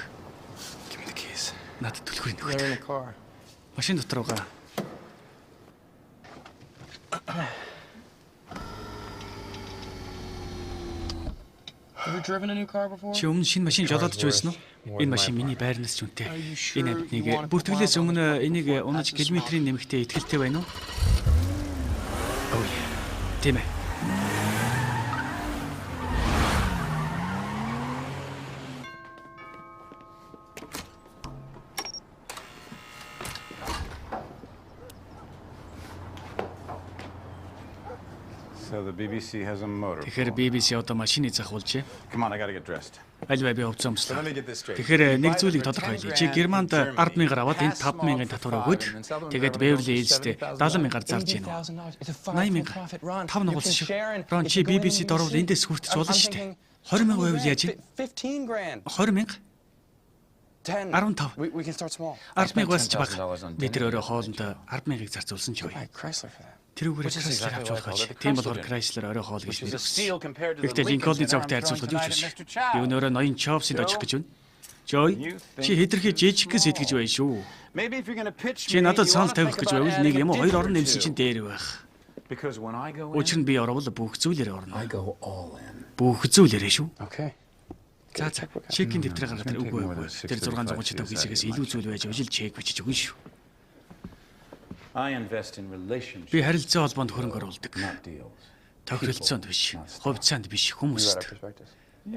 Give me the keys. Надад төлхөрийн They're нөхөд. in the car. Машин дотор байгаа. Have you driven a new car before? Чи өмнө шинэ машин жолоодож байсан уу? Энэ машин миний байрнаас ч үнэтэй. Энэ амьтныг бүртгэлээс өмнө энийг унаж километрийн нэмэгтээ ихтгэлтэй байна уу? Ой. Тийм ээ. So the BBC has a motor. Тэгэхээр BBC одоо машины захуулжээ. Come on, I gotta get dressed. Альва би овцсон So өмслөө. let me get this straight. Тэгэхээр нэг зүйлийг тодорхойлъё. Чи Германд 10,000 аваад энд 5,000 татвар өгөөд тэгээд Beverly Hills-д 70,000-аар зарж гинэ. 80,000. 5 нугуулсан шүү. Рон чи BBC-д орвол эндээс хүртэж болно шүү дээ. 20,000 байвал яаж вэ? 15 grand. 20,000? 10. 15. We can start small. 10,000 бас ч баг. $10,000 on Би тэр dinner. өөрөө хоолнд 10,000-ыг зарцуулсан ч Buy гоё. Chrysler for that. Тэрүүгээр Which is Chrysler exactly авч what I болох called гэж. it, Тийм Chrysler болохоор dinner. Chrysler орой хоол гэж Which is a нэрвсэн. steal compared to the Гэхдээ Lincoln Lincoln-ийн dinner зовтой I'm харьцуулахад юу throwing ч биш. down on Mr. Chow. Би өнөөрөө ноён Chops'ыг очих гэж байна. Joy, You чи think хэтэрхий жижигхэн сэтгэж байна шүү. Maybe if you're going to pitch Чи me, надад you санал wanna тавих think гэж about байвал нэг adding юм a уу хоёр dinner орон or нэмсэн two. чинь дээр байх. Because when I go Учир in, нь би орвол бүх зүйлээр орно. I go all in. Бүх зүйлээрээ шүү. Okay. За за. Чекийн дэвтрээ гаргаад тэр үгүй үгүй. Тэр 635 хэсэгээс илүү зүйл байж ужил чек бичиж өгнө шүү. I invest in relationships, Би харилцаа холбоонд хөрөнгө оруулдаг. not deals. Тохиролцоонд биш, хувьцаанд биш, You read our хүмүүст. perspectives.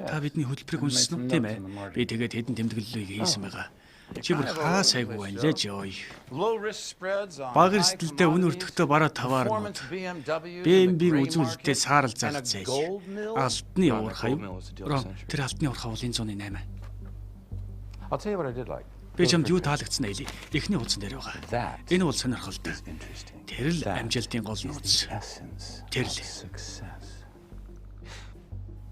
Та бидний хөтөлбөрийг уншсан уу, тийм ээ? Би тэгээд хэдэн тэмдэглэлийг хийсэн байгаа. Чи бүр хаа сайгүй байна лээ Joy. Low risk spreads on Бага high эрсдэлтэй үн өртөгтэй бараа таваар performance BMWs, BMW-ийн the gray үзүүлэлтээ market, саарл and зарах a зээл. gold mill. Алтны Right, уур that хаяв. gold mill was the deal of the century. Тэр алтны уур хавлын 108. I'll tell you what I did like. Би чамд юу таалагдсан ээ? Эхний хуудсан дээр байгаа. That Энэ бол сонирхолтой. is interesting. Тэр л амжилтын гол нууц. Essence Тэр of л. success.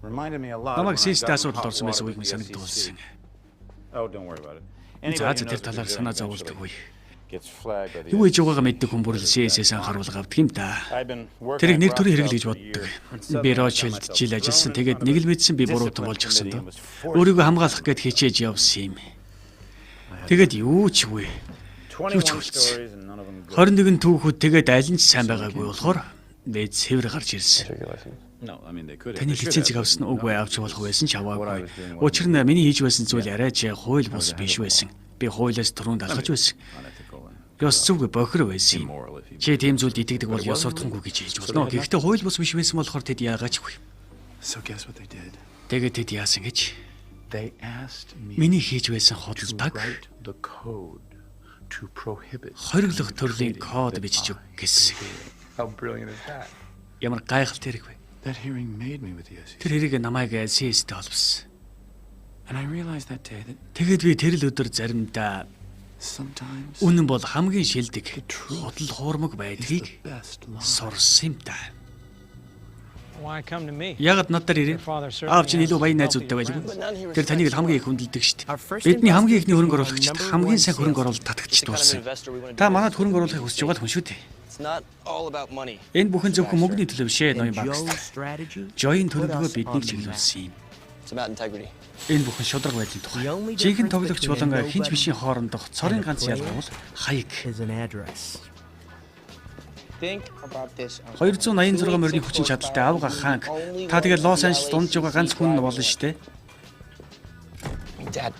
Reminded me a lot. Намайг of when I систэ got in асуудалд hot орсон байсан water үеийг with the санагдуулсан. SEC. Oh, don't worry about it. За Anybody за who тэр knows талаар what санаа they're doing зовуулдаг үе. gets flagged by the Юу хийж байгаагаа мэддэг хүн бүр л CSS анхааруулга авдаг юм да. I've been working Тэрийг нэр at төрийн Rothschild хэрэглэж for a боддог. year. Би Rothschild жил ажилласан. Тэгээд нэг л мэдсэн би буруутан болж гисэн дөө. Өөрийгөө хамгаалах гээд хичээж явсан юм. Тэгээд юу ч үгүй. 21 Huge. stories and none of them good. 21 түүхүүд тэгээд аль нь ч сайн байгаагүй болохоор би цэвэр гарч ирсэн. No, I mean they could have. Таны They should лицензийг have. авсан үгүй авч болох байсан ч аваагүй. What I was doing Учир нь миний хийж байсан зүйл арайч хууль бус биш байсан. Би хуулиас түрүүнд алхаж байсан. Unethical and Ёс зүг бохир байсан юм. immoral if you. Чи тийм зүйлд итгэдэг бол ёс ордонгүй гэж хэлж болно. Гэхдээ хууль бус биш байсан болохоор тэд яагаачгүй. So guess what they did? Тэгээд тэд яасан гэж They asked me миний хийж байсан to худалдааг write the code to prohibit. хориглох төрлийн код бичиж өг гэсэн. How brilliant is that? Ямар гайхалтай хэрэг вэ? That hearing made me with the SEC. Тэр хэрэг намайг CS-тэй холбосон. And I realized that day that Тэгээд би тэр л өдөр заримдаа sometimes үнэн бол хамгийн шилдэг худал хуурмаг байдгийг the best lie. сурсан юм да. Why come to me? Ягд надаар ирээ. Аав чинь илүү баян найзуудтай байлгүй. Тэр таныг л хамгийн их хүндэлдэг шүү дээ. Бидний хамгийн ихний хөрөнгө оруулагчид хамгийн сайн хөрөнгө оруулалт татагчд болсон. Та манад хөрөнгө оруулахыг хүсэж байгаа л хүн шүү дээ. It's not all about money. Энэ бүхэн зөвхөн мөнгөний төлөө биш ээ, ноён And багс. Joe's strategy Joy-ын put төлөвлөгөө us биднийг on the чиглүүлсэн юм. It's about integrity. Энэ бүхэн шудраг байдлын тухай. The only Жинхэнэ difference тоглогч болон between хинч бишийн хоорондох цорын ганц ялгаа бол хаяг. is an address. Think about this. 286 морины хүчин чадалтай авга хаанг. Та тэгээд Лос Анжелес дундж байгаа ганц хүн болно шүү дээ. Dad,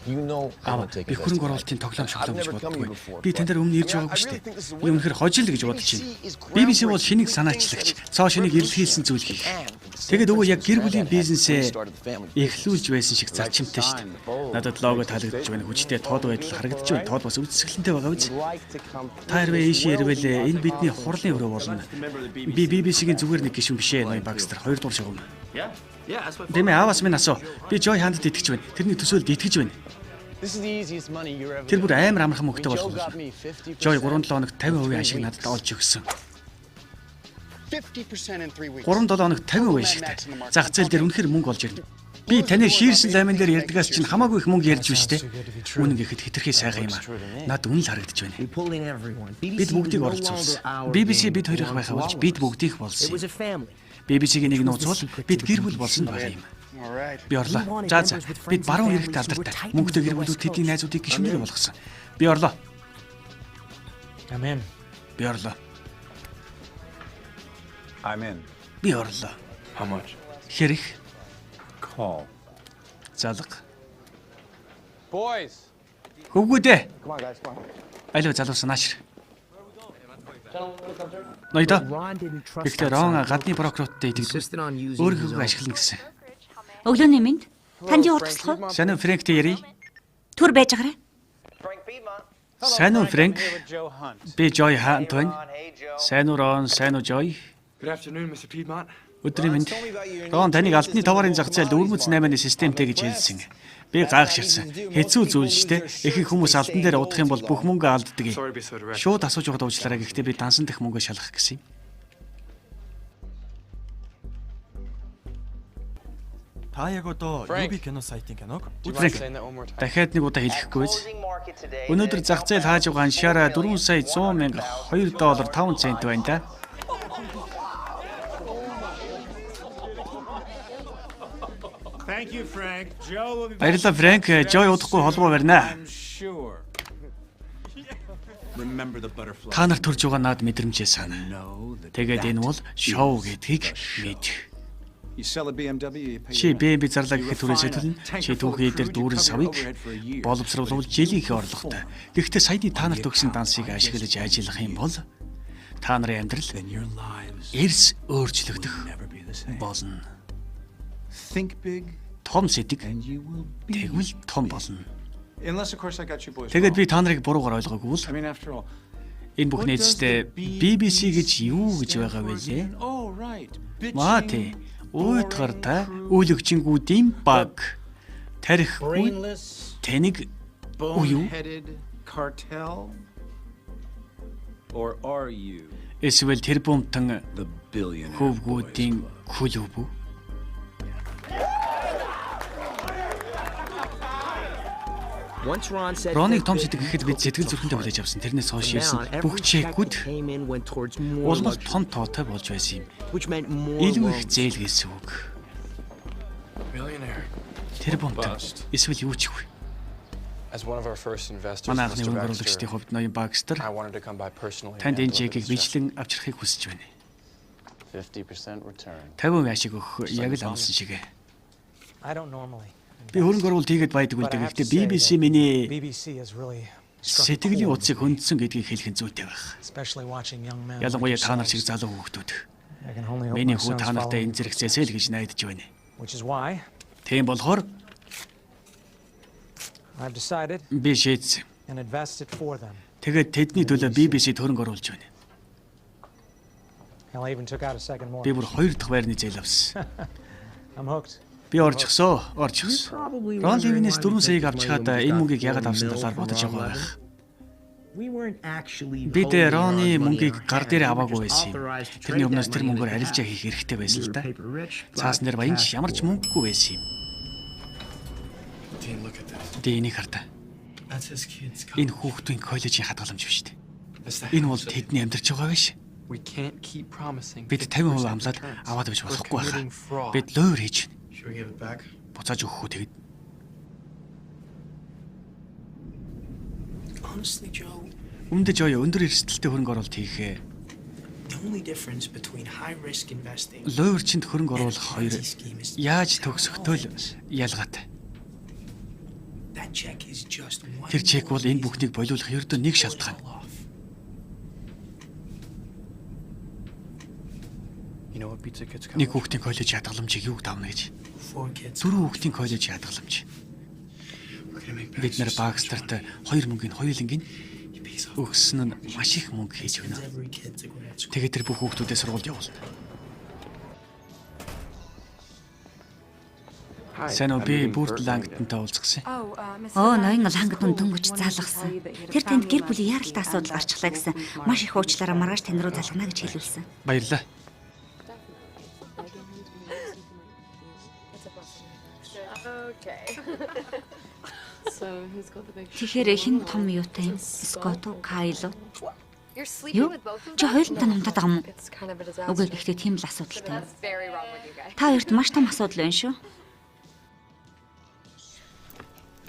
you know I Аа, don't take би it. хөрөнгө оруулалтын тоглоом шоглоом гэж боддоггүй. Би тань дээр өмнө ирж байгаагүй шүү дээ. Би үнэхээр хожил гэж бодож байна. BBC бол шинийг санаачлагч, цоо шинийг илэрхийлсэн зүйл хийх. Тэгээд өвөө яг гэр бүлийн бизнесээ эхлүүлж байсан шиг зарчимтай шүү дээ. Надад лого таалагдж байна. Хүчтэй тод байдал харагдаж байна. Тод бас үзэсгэлэнтэй байгаа биз? Та хэрвээ ийшээ ирвэл энэ бидний хурлын өрөө болно. Би BBC-гийн зүгээр нэг гишүүн биш ээ, ноён Багстер. 2 дугаар шугам. Дэмэ аваас минь асуу. Би Joy хандд итгэж байна. Тэрний төсөөлд итгэж байна. This is the easiest money you're ever. Тэр бүр амар амархан мөнгөтэй Joe болох got болно. me 50%. Joy 3-7 хоногт 50% ашиг надад олж өгсөн. 50% in 3 weeks. 3-7 хоногт 50% ашигтай. Зах зээл дээр үнэхээр мөнгө олж ирнэ. Би таны шиирсэн лайман дээр ярьдгаас чинь хамаагүй их мөнгө ярьж байна шүү дээ. Үнэн гэхэд хитрхи сайхан юм аа. Над үнэн л харагдаж байна. We pulled in everyone. Бид бүгдийг оролцуулсан. BBC бид хоёрыг байхаа болж бид бүгдийг It болсон. was a family. BBC-гийн нэг нууц бол бид гэр бүл болсон байгаа юм. Би орлоо. За за. Бид баруун эрэгт алдартай. Мөнгөтэй гэр бүлүүд тэдний найзуудыг гишүүнээр болгосон. Би орлоо. I'm in. Би орлоо. I'm in. Би орлоо. How much? Хэрэг, Call. залга. Boys. Хөвгүүдээ. Come on, guys, come on. Алуу залуусаа наашир. Ноёдоо. Ron didn't trust Гэхдээ that Рон son. гадны прокурортой итгэдэг. Insisted on using his Өөрийнхөө own. ашиглана гэсэн. Өглөөний минь танд юу уртслах вэ? Сайн уу Фрэнктэй ярий? Түр байж агараа. Сайн уу Фрэнк? Here with Joe Hunt. Би Joy хаант байна? Сайн уу Рон, сайн уу Joy? Good afternoon, Mr. Piedmont. Өдрийн мэнд. Рон таныг алтны товарын зах зээлд өвөрмөц 8-ны системтэй гэж хэлсэн. Би гайхширсан. Хэцүү зүйл шүү дээ. Ихэнх хүмүүс алтан дээр удах юм бол бүх мөнгөө алддаг юм. Sorry to be so direct. Шууд асууж явахад уучлаарай. Гэхдээ би дансан дэх мөнгөө шалгах гэсэн юм. Та яг одоо Frank. UB кино сайтын киног Do you mind Frank. saying that one more time? Дахиад нэг удаа хэлэхгүй биз? Өнөөдөр зах зээл хааж байгаа аншаараа 4 сая 100 мянга $2 5 цент байна да. Thank you, Frank. Joe will be Баярлалаа Фрэнк, Жой удахгүй холбоо барина. sure. Remember the butterfly. Та нар төрж байгаа наад мэдрэмжээ сана. know that Тэгээд энэ бол шоу гэдгийг мэд. you sell a BMW, you pay Чи your rent. BMW зарлаа гэхэд түрээсээ төлнө. Чи түүхий дээр дүүрэн савыг боловсруулбал жилийн орлоготой. Гэхдээ саяны та нарт өгсөн дансыг ашиглаж ажиллах юм бол та нарын амьдрал Then your lives эрс өөрчлөгдөх never be the same. болно. Think big Том сэтг and you will be. тэгвэл том болно. Unless, of course, I got you boys Тэгээд wrong. би та нарыг буруугаар ойлгоогүй бол I mean, after all. энэ бүх нээжтэй BBC гэж юу гэж байгаа вэ? Oh, right. Мати уйтгартай үйлөгчингүүдийн баг тарихгүй Brainless, таныг уу Boneheaded cartel? Or are you эсвэл тэр бумтан the billionaire? хөвгүүдийн клуб үү? Once Ron said Роныг think том big, сэтг гэхэд бид сэтгэл зүрхэндээ хүлээж авсан. Тэрнээс хойш now ирсэн every бүх чекүүд check that came in went towards more улмал luxury, том тоотой болж байсан юм. which meant more Илүү их loans. зээл гэсэн үг. Millionaire. Тэр бумтан Bust. эсвэл юу ч вэ? As one of our first investors, Манай анхны Mr. хөрөнгө Baxter, оруулагчдын хувьд ноён Багстер I wanted to come by personally. танд and энэ deliver чекийг this check. бичлэн авчрахыг хүсэж байна. 50% return. 50% ашиг өгөх яг л амлсан шиг. I don't normally. Би хөрөнгө оруулалт хийгээд байдаг But I үлдээ. have to Гэхдээ say BBC that миний BBC has really struck a сэтгэлийн chord утсыг with me, хөндсөн гэдгийг хэлэх нь зүйтэй байх. especially watching young men. Ялангуяа like та нар шиг yourselves. залуу хүүхдүүд. I can only hope Миний my хүү son's та нартай following, энэ зэрэгцээсэй л гэж найдаж байна. which is why Тийм болохоор I've decided би шийдсэн. and invested for them. Тэгээд тэдний төлөө BBC-д хөрөнгө оруулж байна. Hell, I even took out a second Би mortgage. бүр 2 дахь байрны зээл авсан. I'm hooked. Би орчихсоо. Рон Ливнес 4 саяыг авч чаад энэ мөнгийг ягаад авсан талаар бодож байгаа байх. We weren't actually Бид holding our Роны money мөнгийг in our гар дээр cash. аваагүй We were байсан юм. authorized to Тэрний trade өмнөөс that тэр money мөнгөөр in арилжаа cash. хийх хэрэгтэй We байсан л were да. paper rich, Цаасан дээр баян ч ямар ч мөнгөгүй байсан юм. Dean, look at this. Тэ энийг хартаа. That's his kid's Энэ хүүхдийн коллежийн хадгаламж биш үү? That's the Энэ бол house that тэдний амьдарч байгаа биш. we can't keep promising. Бид 50% амлаад аваад байж болохгүй We're хаа. committing fraud. Бид лойр хийж Should we give it back? буцааж өгөх үү тэгэд. Honestly, Joe, Өмнөд Жой өндөр эрсдэлтэй хөрөнгө оруулалт хийхээ. the only difference between high risk investing Лойрчинд хөрөнгө and a оруулах хоёр Ponzi scheme is яаж төгсөхдөө л ялгаатай. that check is just one Тэр чек бол more энэ reason бүхнийг болиулах ердөө нэг to шалтгаан. pull off. You know what pizza kids come Нэг хүүхдийн коллежийн хадгаламжийг юу давна гэж. 4 kids. 4 хүүхдийн коллежийн хадгаламж. We're gonna make Бид нэр Багстарт 2 мөнгөний хоёулангийн piece of өгсөн нь маш их мөнгө хийж өгнө. Every kid to grad school. Тэгээд тэр бүх хүүхдүүдээ сургуульд явуулна. Сайн уу би Бүрт Лангтонтой уулзсан. Оо, ноён лангад дөнгөж заалгасан. Тэр танд гэр бүлийн яаралтай асуудал гарчлаа гэсэн маш их уучлаараа маргааш тань руу залгана гэж хэлүүлсэн. Баярлалаа. Тэгэхээр хэн том юутай юм? Скот уу, Кайл уу? Юу? Чи хоёулантай намтаад байгаа юм уу? Үгүй гэхдээ тийм л асуудалтай юм. Та хоёрт маш том асуудал байна шүү.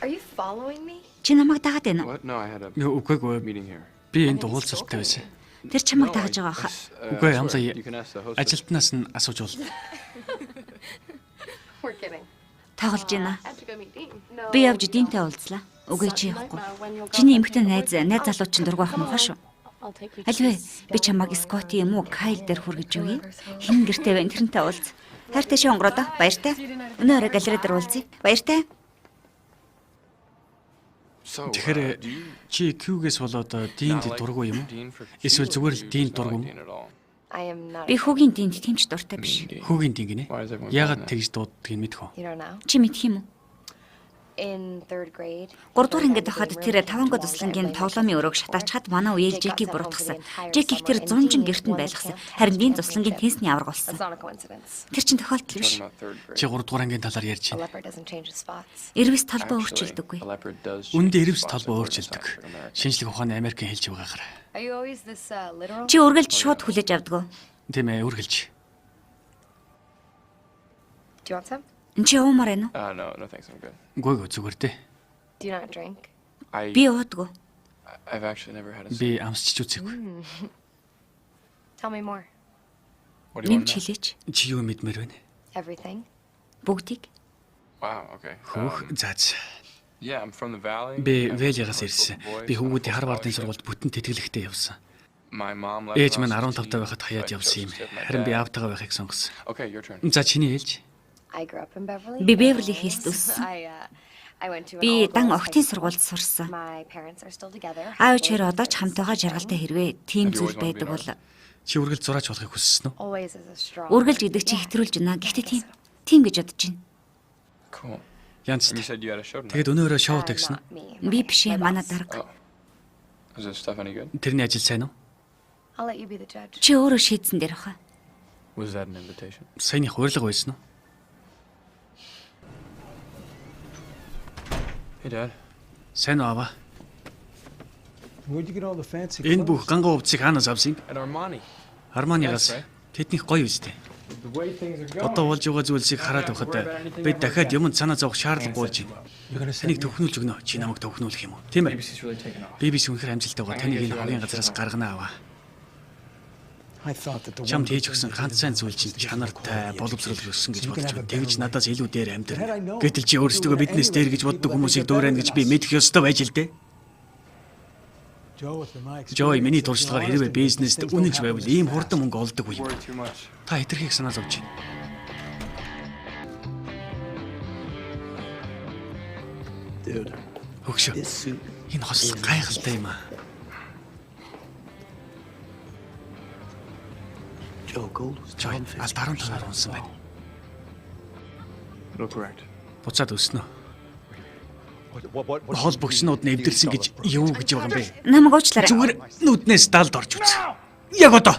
Are you following me? Чи намайг дагаад байна уу? What? No, I had a Үгүй meeting here. би энд уулзалттай байсан. Тэр чамайг дагаж байгаа хаа. Үгүй хамлаа You can ask the hostess. ажилтнаас нь асууж бол. We're kidding. Тоглож байна. I have to go meet Dean. No. Би явж Динтэй уулзлаа. Үгүй чи явахгүй. Чиний эмэгтэй найз залуу чинь дургуй ах мохоо шүү. I'll take you. Аль вэ? Би чамайг Скоти юм уу, Кайл дээр хүргэж өгье. Хэн гэртэй вэ? Тэрнтэй уулз. Хайртай ши онгороо да. Баяртай. Өнөө орой галерей дээр уулзъя. Баяртай. So, Тэгэхээр do you чи Q-гээс болоод Динд not like дургүй юм уу? Dean for Эсвэл Q? зүгээр л Динд It's not дургүй like юм? Dean at all. I am not. Би хүүгийн Динд тэмч дуртай биш. Dean. Хүүгийн Дин гинэ. Why is everyone Ягаад calling that? тэгж дууддгийг мэдэх үү? You don't know. Чи мэдх юм уу? In 3rd grade. 3 дугаар ангид байхад тэр 5 ангид туслангийн тоглоомын өрөөг шатаачаад манай үеэл Жекийг буруутгасан. Жек их тэр 100 жин гэртэн байлгасан. Харин дийн туслангийн тенсний авраг болсон. It's not a coincidence. Тэр чин тохиолдол биш. Чи 3 дугаар ангийн талаар ярьж A байна. leopard doesn't change its spots. Ирвэс талбай өөрчилдөггүй. Үндэ эрвс талбай өөрчилдөг. Шинжлэх ухааны Америкийн хэлж байгаагаар. Are you always this literal? Чи үргэлж шууд хүлээж авдаг уу? Тийм ээ, үргэлж. Do you want some? Чи уумаар байна уу? No, thanks. I'm good. Гүйг зүгээр дээ. Do you not drink? Би уудаг. I've actually never had a. Би амсч үзээгүй. Tell me more. What do you Нэмж want? хэлээч. Чи юу мэдмээр байна? Everything. Бүгдийг. Wow. Okay. Хөөх заац. Yeah, I'm from the valley. Би I'm Вэлигаас from ирсэн. Boys Би хөвгүүдийн High Харвардын School. сургуульд бүтэн тэтгэлэгтэй явсан. My mom left. Ээж when маань I was 15 таа 16, байхад хаяад so I явсан юм. chose to stay with my Харин би dad. аавтайгаа байхыг сонгосон. Okay, your turn. За чиний ээлж. I grew up in Beverly. Би Беверли Хиллс өссөн. I went to an Би дан all-girls охтын high school. сургуульд сурсан. My parents are still together. Аав ичээр одоо ч хамтайгаа жаргалтай хэрвээ тийм зүйл байдаг бол Чи үргэлж зураач болохыг хүссэн үү? Always as a strong. үргэлж гэдэг чи хэтрүүлж байна. Гэхдээ тийм гэж бодож байна. Cool. Янз. And you said you had a show tonight. Тэгэд өнөөрөө шоу тагсан. Not me. Би биш ээ, манай дарга. Oh. Is this stuff any good? Тэрний ажил сайн уу? I'll let you be the judge. Чи өөрөө шийдсэн дээр баха. Was that an invitation? Саяных урилга байсан уу? Hey, Dad. Сайн уу аваа? Where'd you get all the fancy Энэ бүх ганган увцыг хаанаас авсан юм? At Armani. Арманигаас. Тэднийх гоё үстэй. The way things are going. Одоо болж байгаа зүйлсийг хараад байхад би дахиад юмд санаа зовох шаардлага болж байна. Таныг төвхнүүлж өгнө. Чи намайг төвхнүүлэх юм уу? Тийм ээ. BBC's really taken off. BBC үнэхээр амжилттай байгаа. Таныг энэ хогийн газараас гаргана аваа. I thought that the Чамд хийж өгсөн ганц сайн зүйл чинь чанартай, боловсрол өссөн гэж бодож байна. Тэгж надаас илүү дээр амьдрна. Гэтэл чи өөрсдөө биднээс дээр гэж боддог хүмүүсийг дуурайна гэж би мэдэх ёстой байж л дээ. Joe with the mic. Joy миний туршлагаар хэрвээ бизнест үнэнч байвал ийм хурдан мөнгө олдог үе. Worry too much. Та хэтэрхийг санаа зовж байна. Dude, Хөгшөө. this suit. Энэ хослол гайхалтай юм аа. Joe Gold was Joy алд 15-аар унсан байна. It'll correct. Буцаад өснө. Хол богчнууд нь эвдэрсэн гэж юу гэж байгаа юм бэ? Намайг уучлаарай. Зүгээр нүднээс далд орж үз. Яг одоо.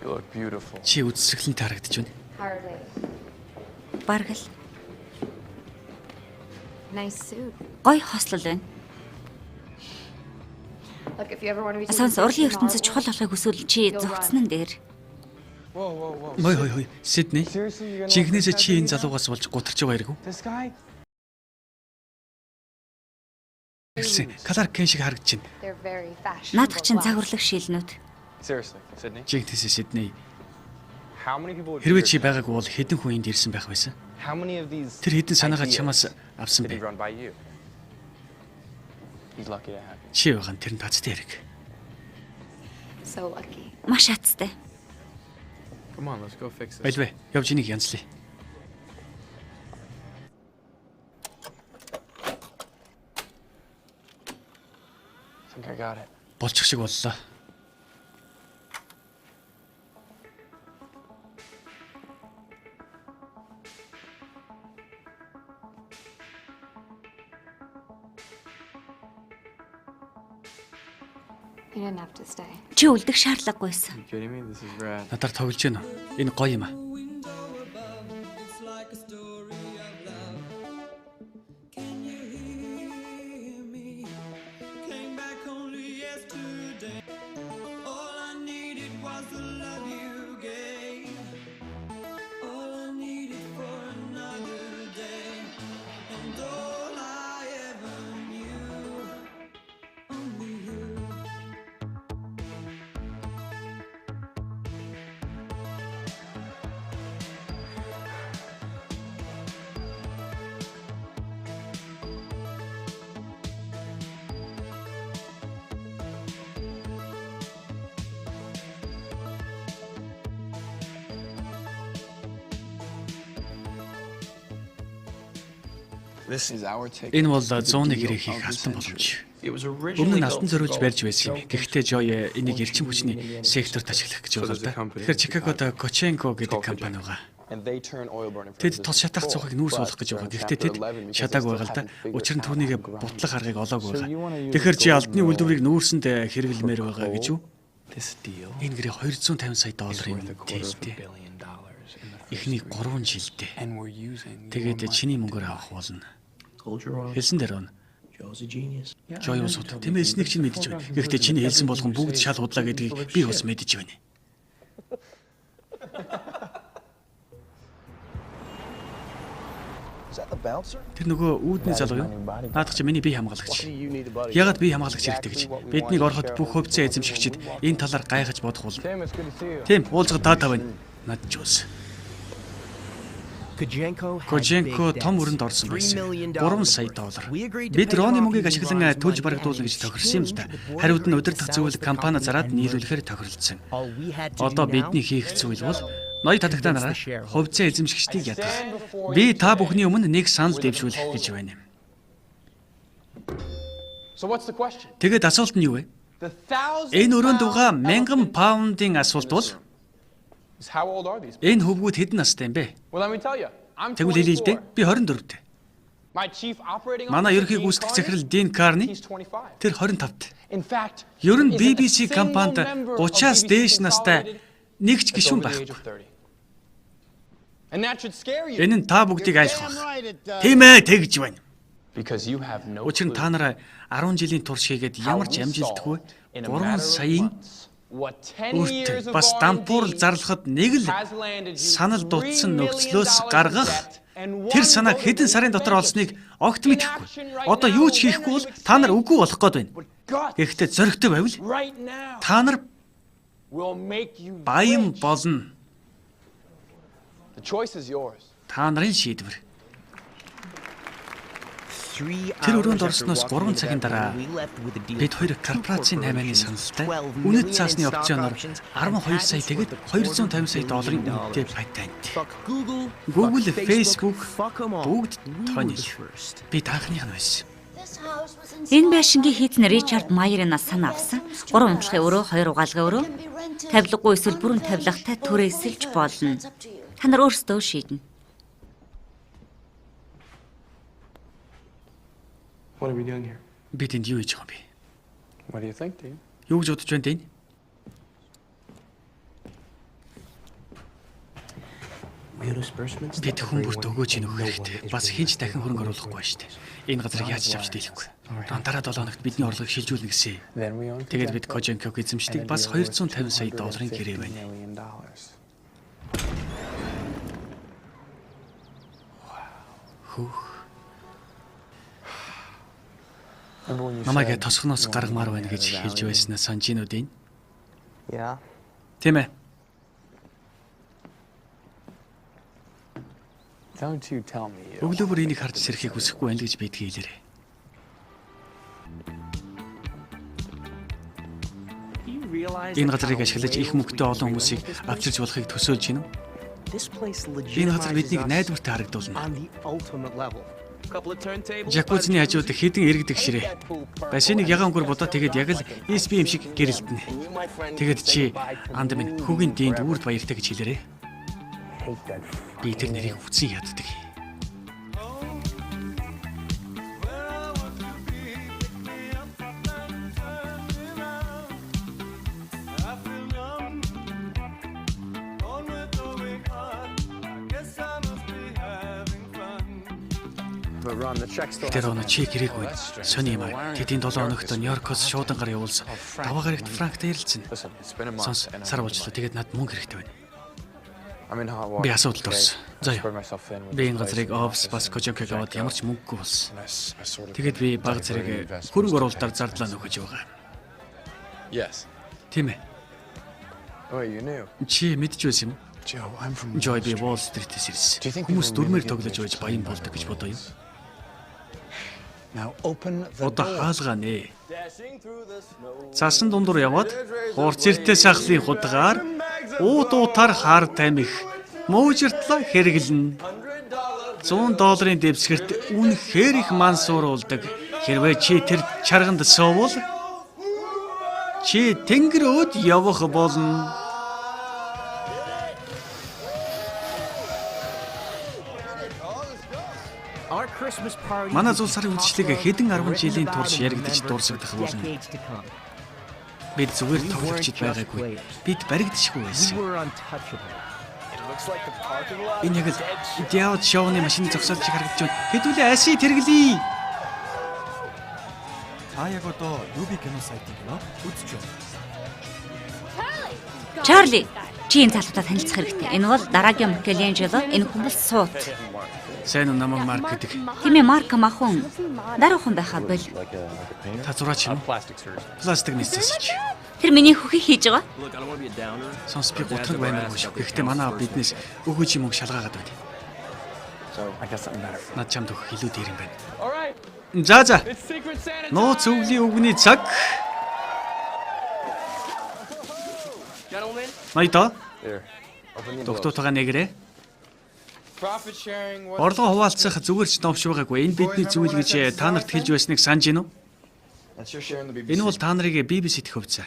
You look beautiful. Чи үзсгэлэн тарагдж байна. Hardly. Бараг л Nice suit. гоё хослол байна. Look, if you ever want to be Сонс урлагийн ертөнцид чухал болохыг хүсвэл чи зогцсон нь дээр. Мой хой. Сидней. Seriously, you're gonna Чихнээсээ чи энэ залуугаас болж гутарч байгаа хэрэггүй. This guy? Хэлсэн. Калар Кен шиг харагдаж байна. They're very fashionable. Наадах чин загварлаг шилнүүд. Seriously, Sydney. Чихнээсээ Сидней. How many people would Хэрвээ чи байгаагүй бол хэдэн хүн энд ирсэн байх байсан? How many of these Тэр хэдэн санаагаа ideas чамаас авсан did he бэ? run by you? He's lucky to have you. Чи байгаа нь тэр нь тацтай хэрэг. So lucky. Маш хацтай. Come on, let's go fix this. Байлвэ. Явж энийг янзлая. I think I got it. Болчих шиг боллоо. You didn't have to stay. Чи үлдэх шаардлагагүйсэн. You kidding me? This is rad. Надаар тоглож байна уу? Энэ гоё юм аа. This is our ticket. Энэ бол 100-ны гэрээ хийх алтан боломж. Өмнө нь алтан зориулж барьж байсан юм. Гэхдээ Joy энийг эрчим хүчний секторт ашиглах гэж байгаа л да. Тэгэхээр Чикагод Kochenko гэдэг компани байгаа. And they turn oil burning from Тэд тос шатаах цухыг нүүрс болгох гэж байгаа. Гэхдээ тэд чадаагүй байгаа л да. Учир нь түүнийг бутлах аргыг олоогүй байгаа. Тэгэхээр чи алдны үйлдвэрийг нүүрсэнд хэрэглэмээр байгаа гэж юу? Энэ гэрээ $250 сая юм дээ. Эхний 3 жилдээ. Тэгээд чиний мөнгөөр авах болно. Хэлсэн дээр нь Joy усууд тэмээснийг чинь мэдэж байна. Гэхдээ чиний хэлсэн болгон бүгд шал худлаа гэдгийг би бас мэдэж байна. Тэр нөгөө үүдний залуу юу? Наадах чи миний бие хамгаалагч. Ягаад бие хамгаалагч хэрэгтэй гэж? Биднийг ороход бүх хөвцөө эзэмшигчид энэ талаар гайхаж бодох болно. Тийм, уулзах таатай байна. Над ч ус. Kochenko том өрөнд орсон байсан. $3 сая. Бид Роны мөнгийг ашиглан төлж барагдуулна гэж тохирсон юм л да. Хариуд нь удирдах зүйл компани зараад нийлүүлэхээр тохиролцсон. Одоо бидний хийх зүйл бол ноён татагтаанаараа хувьцаа эзэмшигчдийг ядах. Би та бүхний өмнө нэг санал дэвшүүлэх гэж байна. Тэгээд асуулт нь юу вэ? Энэ өрөөнд байгаа 1000 паундын асуулт бол энэ хөвгүүд хэдэн настай юм бэ? Тэгвэл хэлээ л дээ. Би 24-тэй. Манай ерөнхий гүйцэтгэх захирал Дин Карни тэр 25-тай. Ер нь BBC компанид 30-аас дээш настай нэг ч гишүүн байхгүй. Энэ нь та бүгдийг айлах баг. Тийм ээ, тэгж байна. Учир нь та нараа 10 жилийн турш хийгээд ямар ч амжилтгүй 3 саяын үрт бас дампуурл зарлахад нэг л санал дутсан нөхцлөөс гаргах тэр санааг хэдэн сарын дотор олсныг огт мэдэхгүй. Одоо юу ч хийхгүй бол та нар үгүй болох гээд байна. Гэхдээ зөрөгтэй байвал та нар баян болно. Та нарын шийдвэр. Тэр өрөөнд орсноос 3 цагийн дараа бид хоёр корпорацийн 8-ны саналтай үнэт цаасны опционоор 12 сая тэгээд $250 сая үнэтэй патент. Google, Facebook бүгд тооны. Би таахных нь байсан. Энэ байшингийн хийцэн Ричард Майернаас санаа авсан. 3 унтлагын өрөө, 2 угаалгын өрөө, тавилгагүй эсвэл бүрэн тавилгатай түрээсэлж болно. Та нар өөрсдөө шийднэ. What are we doing here? Бид энд юу хийж байгаа юм бэ? What do you think, Dean? Юу гэж бодож байна дээ? Бид хүн бүрт өгөөж ийн өгөх хэрэгтэй. Бас хинч дахин хөрөнгө оруулахгүй шүү дээ. Энэ газрыг яаж ч авч дийлэхгүй. Дараа 7 хоногт бидний орлогыг шилжүүлнэ гэсэн. Тэгээд бид Kochenko эзэмшдэг бас $250 сая гэрээ байна. Намайг тосгоноос гаргамаар байна гэж хэлж байснаа санаж гин үү? Yeah. Тийм ээ. Don't you tell me. Өглөөр энийг харж сэрхийг хүсэхгүй байна л гэж бидгийг хэлээрэй. Энэ газрыг ашиглаж их мөнгөтэй олон хүмүүсийг авчирч болохыг төсөөлж гин үү? Энэ газар биднийг найдвартай харагдуулна. Жакузины хажууд хэдэн иргэдэг ширээ. Бассейнийг ягаан өнгөр бодоод тэгээд яг л SB юм шиг гэрэлтэнэ. Тэгээд чи анд минь хүүгийн дээнд үрд баяртай гэж хэлээрэй. Би тэр нэрийг үтсэн яддаг. Тэр оны чек ирээгүй. Сони юм аа. Тэдийн 7 хоногт Нью-Йоркоос шуудан гар явуулсан. Даваа гарагт франктай ярилцсан. Сонс сар болчлоо. Тэгээд над мөнгө хэрэгтэй байна. Би асуудалд орсон. За юу. Би энэ газрыг офс бас Kochenko аваад ямар ч мөнгөгүй болсон. Тэгээд би баг зэрэг хөрөнгө оруулалтаар зардлаа нөхөж байгаа. Yes. Тийм ээ. Oh, you knew. Чи мэдчихвэс юм? Joe, I'm from Joy би Wall Street-ээс ирсэн. Хүмүүс дөрмээр тоглож байж баян болдог гэж бодоо юу? Одоо хаалгаа нэ. Цасан дундуур яваад хурц иртэй сахлын худгаар ууд уутаар хар тамхи мөжөртлөө хэрэглэнэ. $100 дэвсгэрт үнэхээр их мансуур уулдаг. Хэрвээ чи тэр чарганд суувал чи тэнгэрөөд явах болно. Манай зул сарын үдшилэг хэдэн 10 жилийн турш яригдж дуусагдах болно. Бид зүгээр тоглогчд байгаагүй. Бид баригдчихгүй байсан. Энэ яг л диавд шоуны машины зогсоолч харагдаж байна. Хэдүүлээ аси тэргэлээ. Та яг одоо UB кино сайтын кино үзэж байна. Чарли, чи энэ залуудаа танилцах хэрэгтэй. Энэ бол дараагийн Микеланжело, энэ хүмүүс суут. Сайн уу намайг Марк гэдэг. Тийм ээ, Марк махан. Дараахан байхаа бол. Та зураач юм. Пластик нийцсэж. Тэр миний хөхийг хийж байгаа. Сонс би гутраг баймаар шүү. Гэхдээ манай биднээс өгөөж юм шалгаагаад байд. Над чамд өгөх илүү дээр юм байна. За. Нууц өвлийн үгний цаг. Найта. Доктортойгоо нэгрээ. Орлого хуваалцах зүгээр ч новш байгаагүй. Энэ бидний зүйл гэж та нарт хэлж байсныг санаж гинүү? Энэ бол та нарыг BBC-т хөвцөө.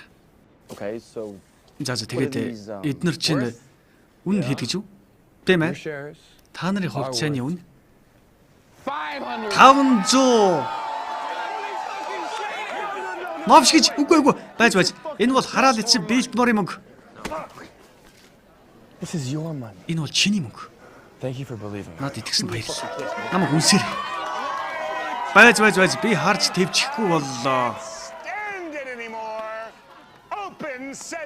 За тэгээд эднэр чинь үн хэд гэж юу? Тийм ээ. Та нарын хувьцааны үн 500. Новш гэж үгүй. Байж. Энэ бол хараал эцэг Билтморын мөнгө. Энэ бол чиний мөнгө. Наад итгэсэн баярлалаа. Намайг үнсээр. Байж. Би харж твчихгүй боллоо.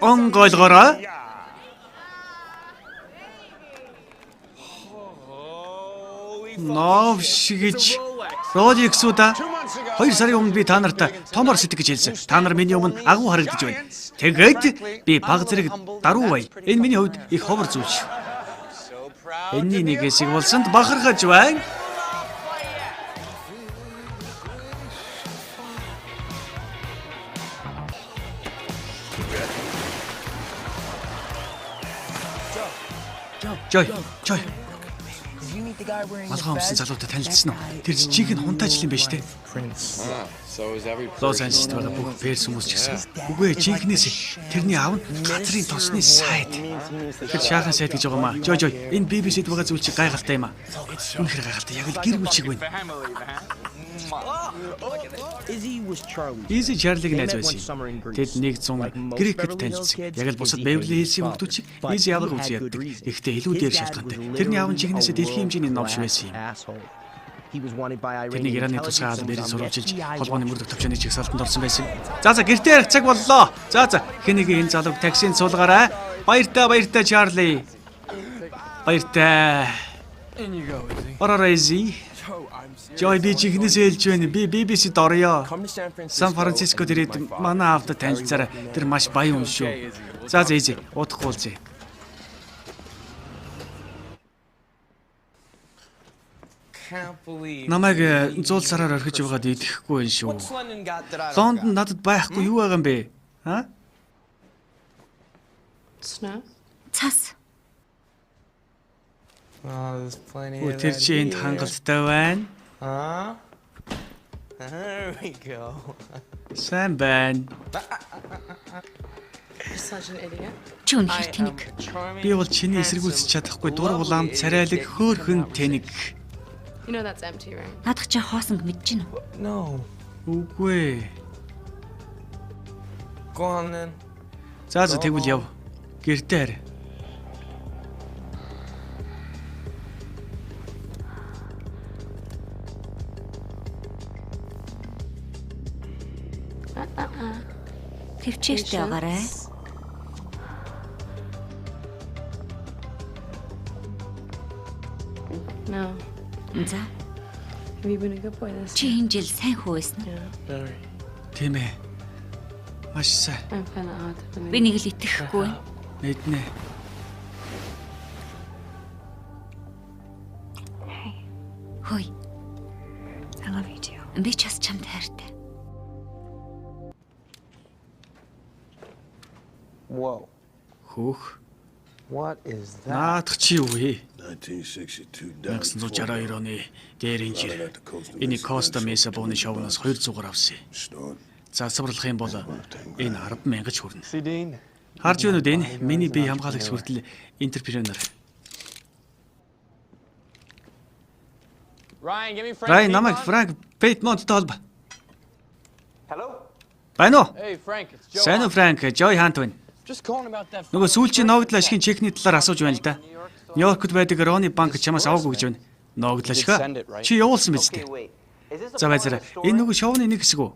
Онгойлгороо. Новш гэж Rolex-уда 2 сарын өмнө би та нартай томор сэтг гэж хэлсэн. Та нар миний өмнө агуу харагдаж байна. Тэгээд би баг зэрэг даруу бай. Энэ миний хувьд их ховор зүйл шүү. Энэний нэг хэсэг болсонд бахархаж байна. Жой. Малгай өмсөн залуутай танилцсан уу? Тэр жижиг нь хунтайчлан биш үү? Лос Анжелест байгаа бүх перс хүмүүс ч гэсэн. Үгүй ээ, жинхнээс тэрний аав нь газрын тосны сайд. Тэр шаахан сайд гэж байгаа маа. Жой, энэ BBC-д байгаа зүйл чи гайхалтай юм аа. Үнэхээр гайхалтай. Яг л гэр бүл шиг байна. Easy Charlie-г найз байсан. Тэд 100 грекэд танилцсан. Яг л бусад Beverly Hills-ийн хүмүүс ч Easy аваг үзье яддаг. Гэхдээ илүү дээр шалтгаантай. Тэрний аав нь жигнэсээ дэлхийн хэмжээний новш байсан юм. Тэрнийг Ираны тусгай албарын сурвалжилж холбооны мөрдөх төвчөний жигсаалтанд орсон байсан. За гэртээ ярих цаг боллоо. За хэнийг энэ залууг таксинд суулгаарай. Баяртай Charlie. Баяртай. Ороо Easy. Жой би жигнэсээ хэлж байна. Би BBC-д орё. Сан Францискод ирээд манай аавд танилцаарай. Тэр маш баян хүн шүү. За Easy, удахгүй уулзъя. Намайг зуул сараар орхиж яваад идэхгүй байх шүү. Лондон надад байхгүй юу байгаа юм бэ? Цас. Тэр чи энд хангалттай байна. There we go. Сайн байна. Чи үнэхээр тэнэг. Би бол чиний эсэргүүцэж чадахгүй дур улаам царайлаг хөөхөн тэнэг. Надах чи хоосон мэдэж гинэ. No. Үгүй. Go on then. За тэгвэл яв. Гэртээ харь. Төвчээртэй байгаарай. No. За. Have you been a good boy this Чи энэ жил сайн хүү байсан уу? Тийм ээ. Маш сайн. I find it hard to believe. Би нэг л итгэхгүй. Мэднэ. Хөөе. I love you too. Би ч бас чамд хайртай. Whoa. Хөөх. What is that? Наадах чи юу вэ? 1962 оны дээрийн жир. Энийг Коста Меса бууны шоуноос 200-аар авсан. Засварлах юм бол энэ 10,000 ч хүрнэ. See, Dean? Харж байна уу энэ миний бие хамгаалагч хүртэл энтерпренер. Ryan, give me Frank. Рай намайг Франк Бейтмонттой холбоо. Hello? Байна уу? Hey, Frank, it's Joe. Сайн уу Франк, Жой хаант байна? Just calling about that. Нөгөө сүүлчийн ногдлол ашигын чекний талаар асууж байна л да. Нью-Йоркт байдаг Рони банк чамаас аваагүй гэж байна. Ногдлол ашига. Чи явуулсан биз дээ. За байцаараа. Энэ нөгөө шоуны нэг хэсэг үү?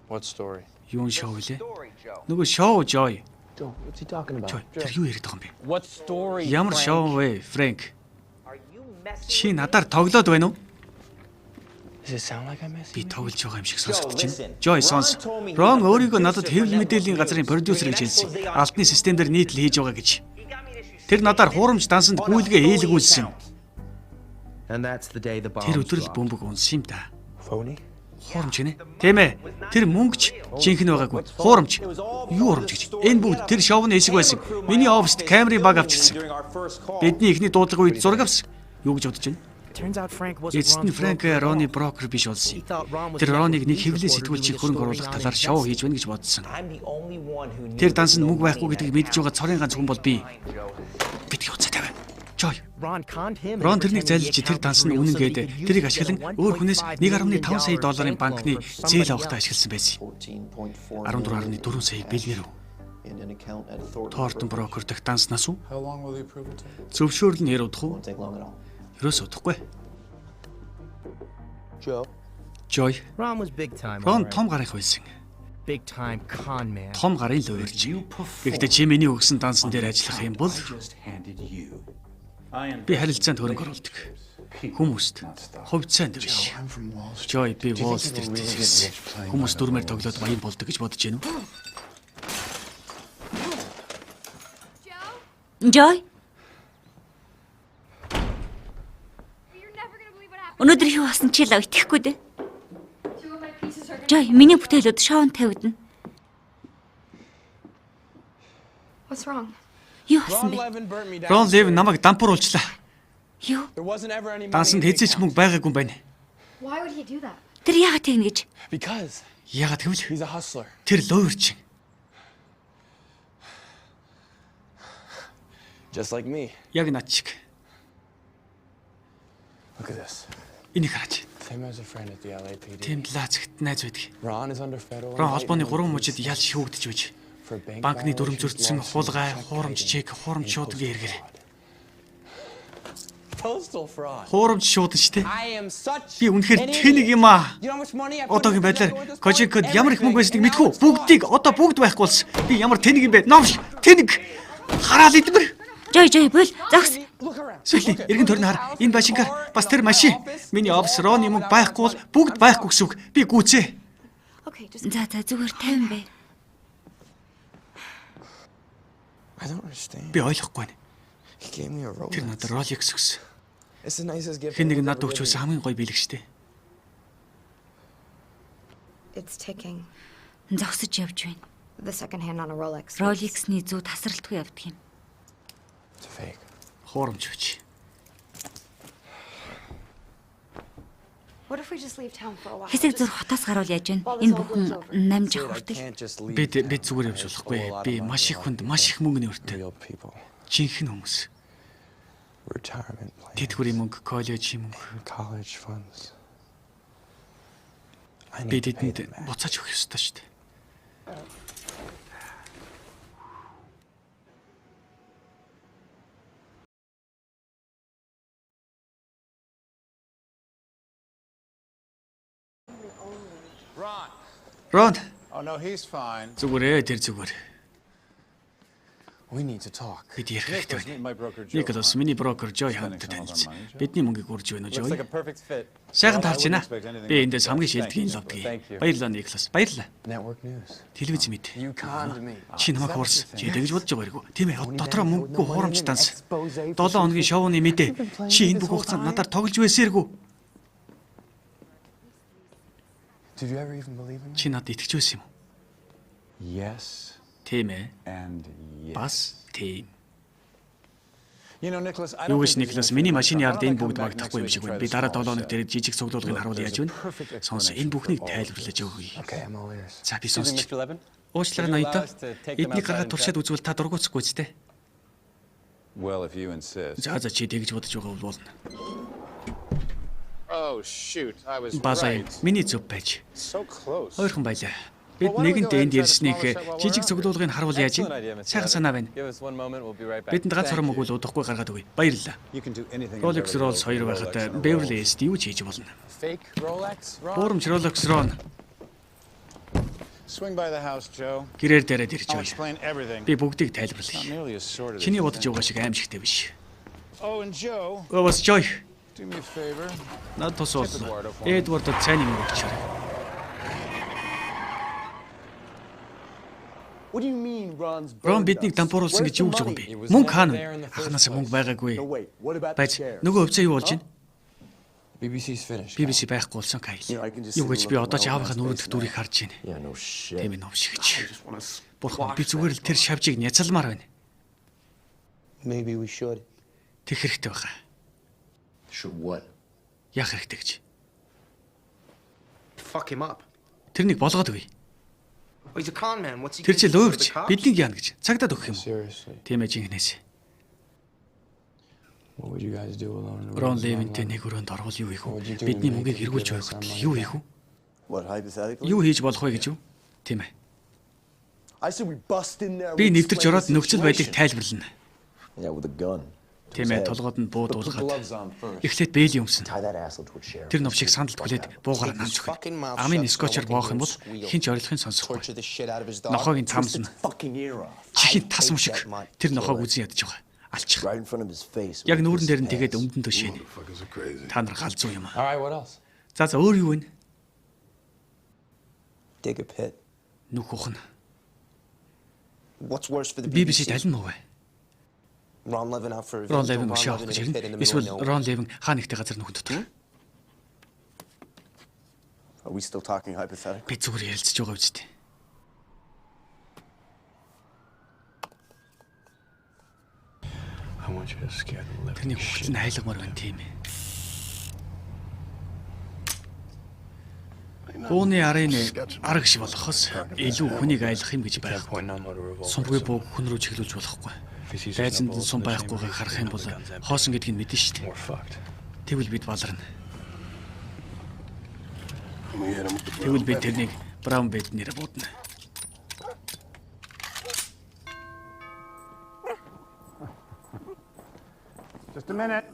What story? Юун шоу вэ? Нөгөө шоу Жой. Joe, what's he talking about? Жой, тэр юу яриад байгаа юм бэ? What story? Ямар шоу вэ, Франк? Чи надаар тоглоод байна уу? Does it sound like I'm messing? Би тоглож байгаа юм шиг сонсогдож байна. Жой сонс. Рон өөрийгөө надад хэвлэл мэдээллийн газрын продюсер гэж хэлсэн. Алтны системээр нийтлэл хийж байгаа гэж. Тэр надаар хуурамч дансанд гүйлгээ хийлгүүлсэн. Тэр өдөр л бөмбөг унсан юм да. Phony? Хуурамч гинэ. Тийм ээ. Тэр мөнгөч жинхэнэ байгаагүй. Хуурамч. Юу хуурамч гэж? Энэ бүгд тэр шоуны хэсэг байсан. Миний оффист камерын баг авчирсан. Бидний ихний дуудлага үед зураг авсан. Юу гэж бодож байна? Эцэст нь Франк Рони брокер биш болсон. Тэр Рониг нэг хэвлэл сэтгүүлчийг хөрөнгө оруулах талаар шоу хийж байна гэж бодсон. Тэр дансанд мөнгө байхгүй гэдгийг мэдж байгаа цорын ганц хүн бол би. Бидний уцаа тавина. Жой. Рон тэрнийг зайлж тэр данс нь үнэн гээд тэрийг ашиглан өөр хүнээс 1.5 сая долларын банкны зээл авахтаа ашигласан байсан. 14.4 саяг бэлгэрв. Тортон брокер дэх данснаас уу? Зөвшөөрөл нь яруудах уу? Ерөөс удахгүй. Жой. Рон том гарах байсан. Том гарын л уурж. Гэхдээ чи миний өгсөн дансан дээр ажиллах юм бол би харилцаанд хөрөнгө оруулдаг. Хүмүүст хувьцаанд биш. Жой би Wall Street-ээс ирсэн. Хүмүүс дүрмээр тоглоод баян болдог гэж бодож байна уу? Жой. Өнөөдөр юу басан чи л итгэхгүй дээ. Жой, миний бүтээлүүд шоунд тавигдана. What's wrong? Юу басан бэ? Рон Лев намайг дампуур уулчлаа. Юу? Дансанд хэзээ ч мөнгө байгаагүй юм байна. Why would he do that? Тэр яагаад тэгнэ гэж? Because Яагаад гэвэл he's a hustler. тэр лоовирч. Just like me. Яг над шиг. Look at this. Энийг хараач. Same as a friend at the LAPD. Тэм лаацгт найз байдаг. Ron is under federal. Рон холбооны 3 мужид ялж шүүгдэж байж. For bank Банкны дүрм violations, зөрчсөн хулгай, хуурамч чек, хуурамч шуудгийн хэрэгэр. Postal fraud. Хуурамч шуудан штэ. I am such. Би үнэхээр тэнэг юм аа. You know how much money I put Одоогийн into байдлаар this Кожикод program? ямар их мөнгө байсныг мэдхүү. Бүгдийг одоо бүгд байхгүй болсон. Би ямар тэнэг юм бэ? Номш тэнэг. Хараал идмэр. Жой, бол зогс. Look around. Сүүлийн эргэн тойрны хар. Энэ башингаар бас тэр машин. Миний офс Роны мөнгө байхгүй бол бүгд байхгүй гэсэн үг. Би гүцээ. Okay, just За зүгээр тайван бай. I don't understand. Би ойлгохгүй байна. He gave me a Rolex. Тэр надад Rolex өгсөн. It's the nicest gift. Хэн нэг I've надад ever өгч байсан given. хамгийн гоё биелэгчтэй. it's ticking. Зогсож явж байна. The second hand on a Rolex. Rolex-ний зүү тасралтгүй явдаг юм. It's a fake. Хуурамч байж. What if we just leave town for a while? Хэсэг зүр хотоос гаруул яаж байна? Энэ бүхэн намж Dude, I хүртэл. can't just leave. Бид зүгээр явж болохгүй. Би маш их хүнд маш их мөнгөний өртөө. Real people. Жинхэнэ хүмүүс. Retirement plans. Тэтгэврийн мөнгө, коллежийн мөнгө. College funds. I Би need to pay тэдэнд them back. буцааж өгөх ёстой шүү дээ. Рон, Oh, no, he's fine. зүгээр тэр зүгээр. We need to talk. Бид ярих хэрэгтэй Nicholas, meet байна. my broker, Joe. Николас, миний брокер Жой хаантай танилцсан. Бидний мөнгийг урьж байна уу, Looks Жой? like a perfect fit. Сайхан Well, I таарч wouldn't байна. expect anything Би less эндээс than хамгийн that. шилдэгний Thank ловдгийг. you. Баярлалаа, Николас. Баярлалаа. Network news. Телевиз мэд. You conned me. Чи намайг хуурс. Чи тэгж бодож байгаа хэрэггүй. Тийм ээ. Дотроо мөнгөгүй хуурамч данс. 7 хоногийн шоуны мэдээ. Чи энэ бүх хугацаанд надаар тоглож байсээргүй. Did you ever even believe in me? Чи надад итгэж байсан юм уу? Yes. Тийм ээ. And yes. Бас тийм. You know, Nicholas, I Юу don't гэж think this Никлас is миний necessary. машины Why ард don't I энэ come бүгд back багтахгүй юм next шиг week байна. and Би try дараа the 7 small хоног дээр stuff? жижиг цуглуулгыг Look, харуулж there's a яаж байна? perfect Сонс explanation энэ бүхнийг for all тайлбарлаж өгье. Okay, I'm all ears. За би Excuse me, сонсч. Mr. Levin? Уучлаарай ноёдоо. Эдний гаргаад туршаад үзвэл та дургуутсахгүй ч дээ. Well, if you insist. За чи тэгж бодож байгаа бол болно. Oh shoot, I was Базай миний зөв байж. So close. Ойрхон байлаа. Бид нэгэндээ энд ярьсныг жижиг цуглуулгыг харуул яаж юм? Сайхан санаа байна. Бидэнд ганц хором өгвөл удахгүй гаргаад өгье. Баярлалаа. Rolex Rolls 2 байхад Beverly Hills юу ч хийж болно. Fake Rolex? Буурамч Rolex Ron Swing by the house, Joe. гэрээр дээрээ ирж I'll байна. explain everything. Би бүгдийг Not тайлбарлая. nearly as sordid as Чиний you бодож think. байгаа шиг аимшигтэй биш. Oh, and Joe, Өвс Joy. do me a favor. Над тусвал Эдвардд сайн юм өгчөөрэй. What do you mean, Ron's Рон биднийг дампууруулсан гэж юу гэж байгаа юм бэ? Мөнгө хаана вэ? Анханаас мөнгө байгаагүй. No, wait. What about the Байж chair? нөгөө хөвцөө юу болж байна? BBC's finished. BBC байхгүй болсон Кайл. You know, I can just Юу see гэж the би look одоо on ч my аавынхаа face нүрэнд now. дүрийг харж байна. Yeah, no shit. Тийм ээ новшигч. just want to Бурхан би зүгээр л тэр шавжийг няцалмаар байна. Maybe we should. Тэг хэрэгтэй байгаа. Should what? Яах хэрэгтэй гэж. Fuck him up. Тэрнийг болгоод өгье. Oh, he's a con man. What's he Тэр чи gonna do? лөөрч биднийг яана гэж цагтаад өгөх юм уу? Seriously, Тийм ээ жинхнээс. what would you guys do alone? Рон Левинтэй нэг өрөөнд орвол юу хийх вэ? Бидний мөнгийг эргүүлж байхад юу хийх вэ? What, hypothetically? Юу хийж болох вэ гэж юу? Тийм ээ. I said we bust in there. Би we нэвтэрч explain ороод the нөхцөл байдлыг situation. тайлбарлана. Yeah, with a gun. Тийм ээ толгойд нь бууд But put the уулгаад gloves on first. эхлээд бээл юмсан. Tie that asshole to a chair. Тэр новшиг сандалд хүлээд буугаар наамж өгнө. Амын скотчер боох юм бол хинч орилохын сонсохгүй. Torture the shit out of his dog. Нохогийн Twist цамс its нь fucking ear off. чихийн I тас юм hate шиг that much. тэр нохоог Kill it. үзэн ядаж байгаа. Алчих. Right in front of his face. Яг with нүүрэн his дээр нь тэгээд pants. өмдөн төшөөнэ. Та нар галзуу юм аа. All right, what else? За өөр юу вэ? Dig a pit. Нүх ухна. What's worse for the BBC BBC? талин муу вэ? Ron Levin out for Рон revenge. Левин or Ron өшөө Levin авах гэж in a pit in ирнэ. the middle of Эсвэл nowhere. Рон Левин хаа нэгтэй газар нүхэн дотор. Are we still talking hypothetically? Би зүгээр ярилцж байгаа үстэй. I want you to scare the living Тэрний хөлт нь айлгмаар байна тийм ээ. Хууны арын арга шиг болохоос илүү хүнийг айлах юм гэж байх. point no motor revolver. Сумгүй бог хүн рүү чиглүүлж болохгүй. Байцанд нь сум байхгүйгийг харах юм бол хоосон гэдгийг мэднэ шүү дээ. We're fucked. Тэгвэл бид баларна. Тэгвэл бид тэрнийг Браун бэд нэр буудна. Just a minute.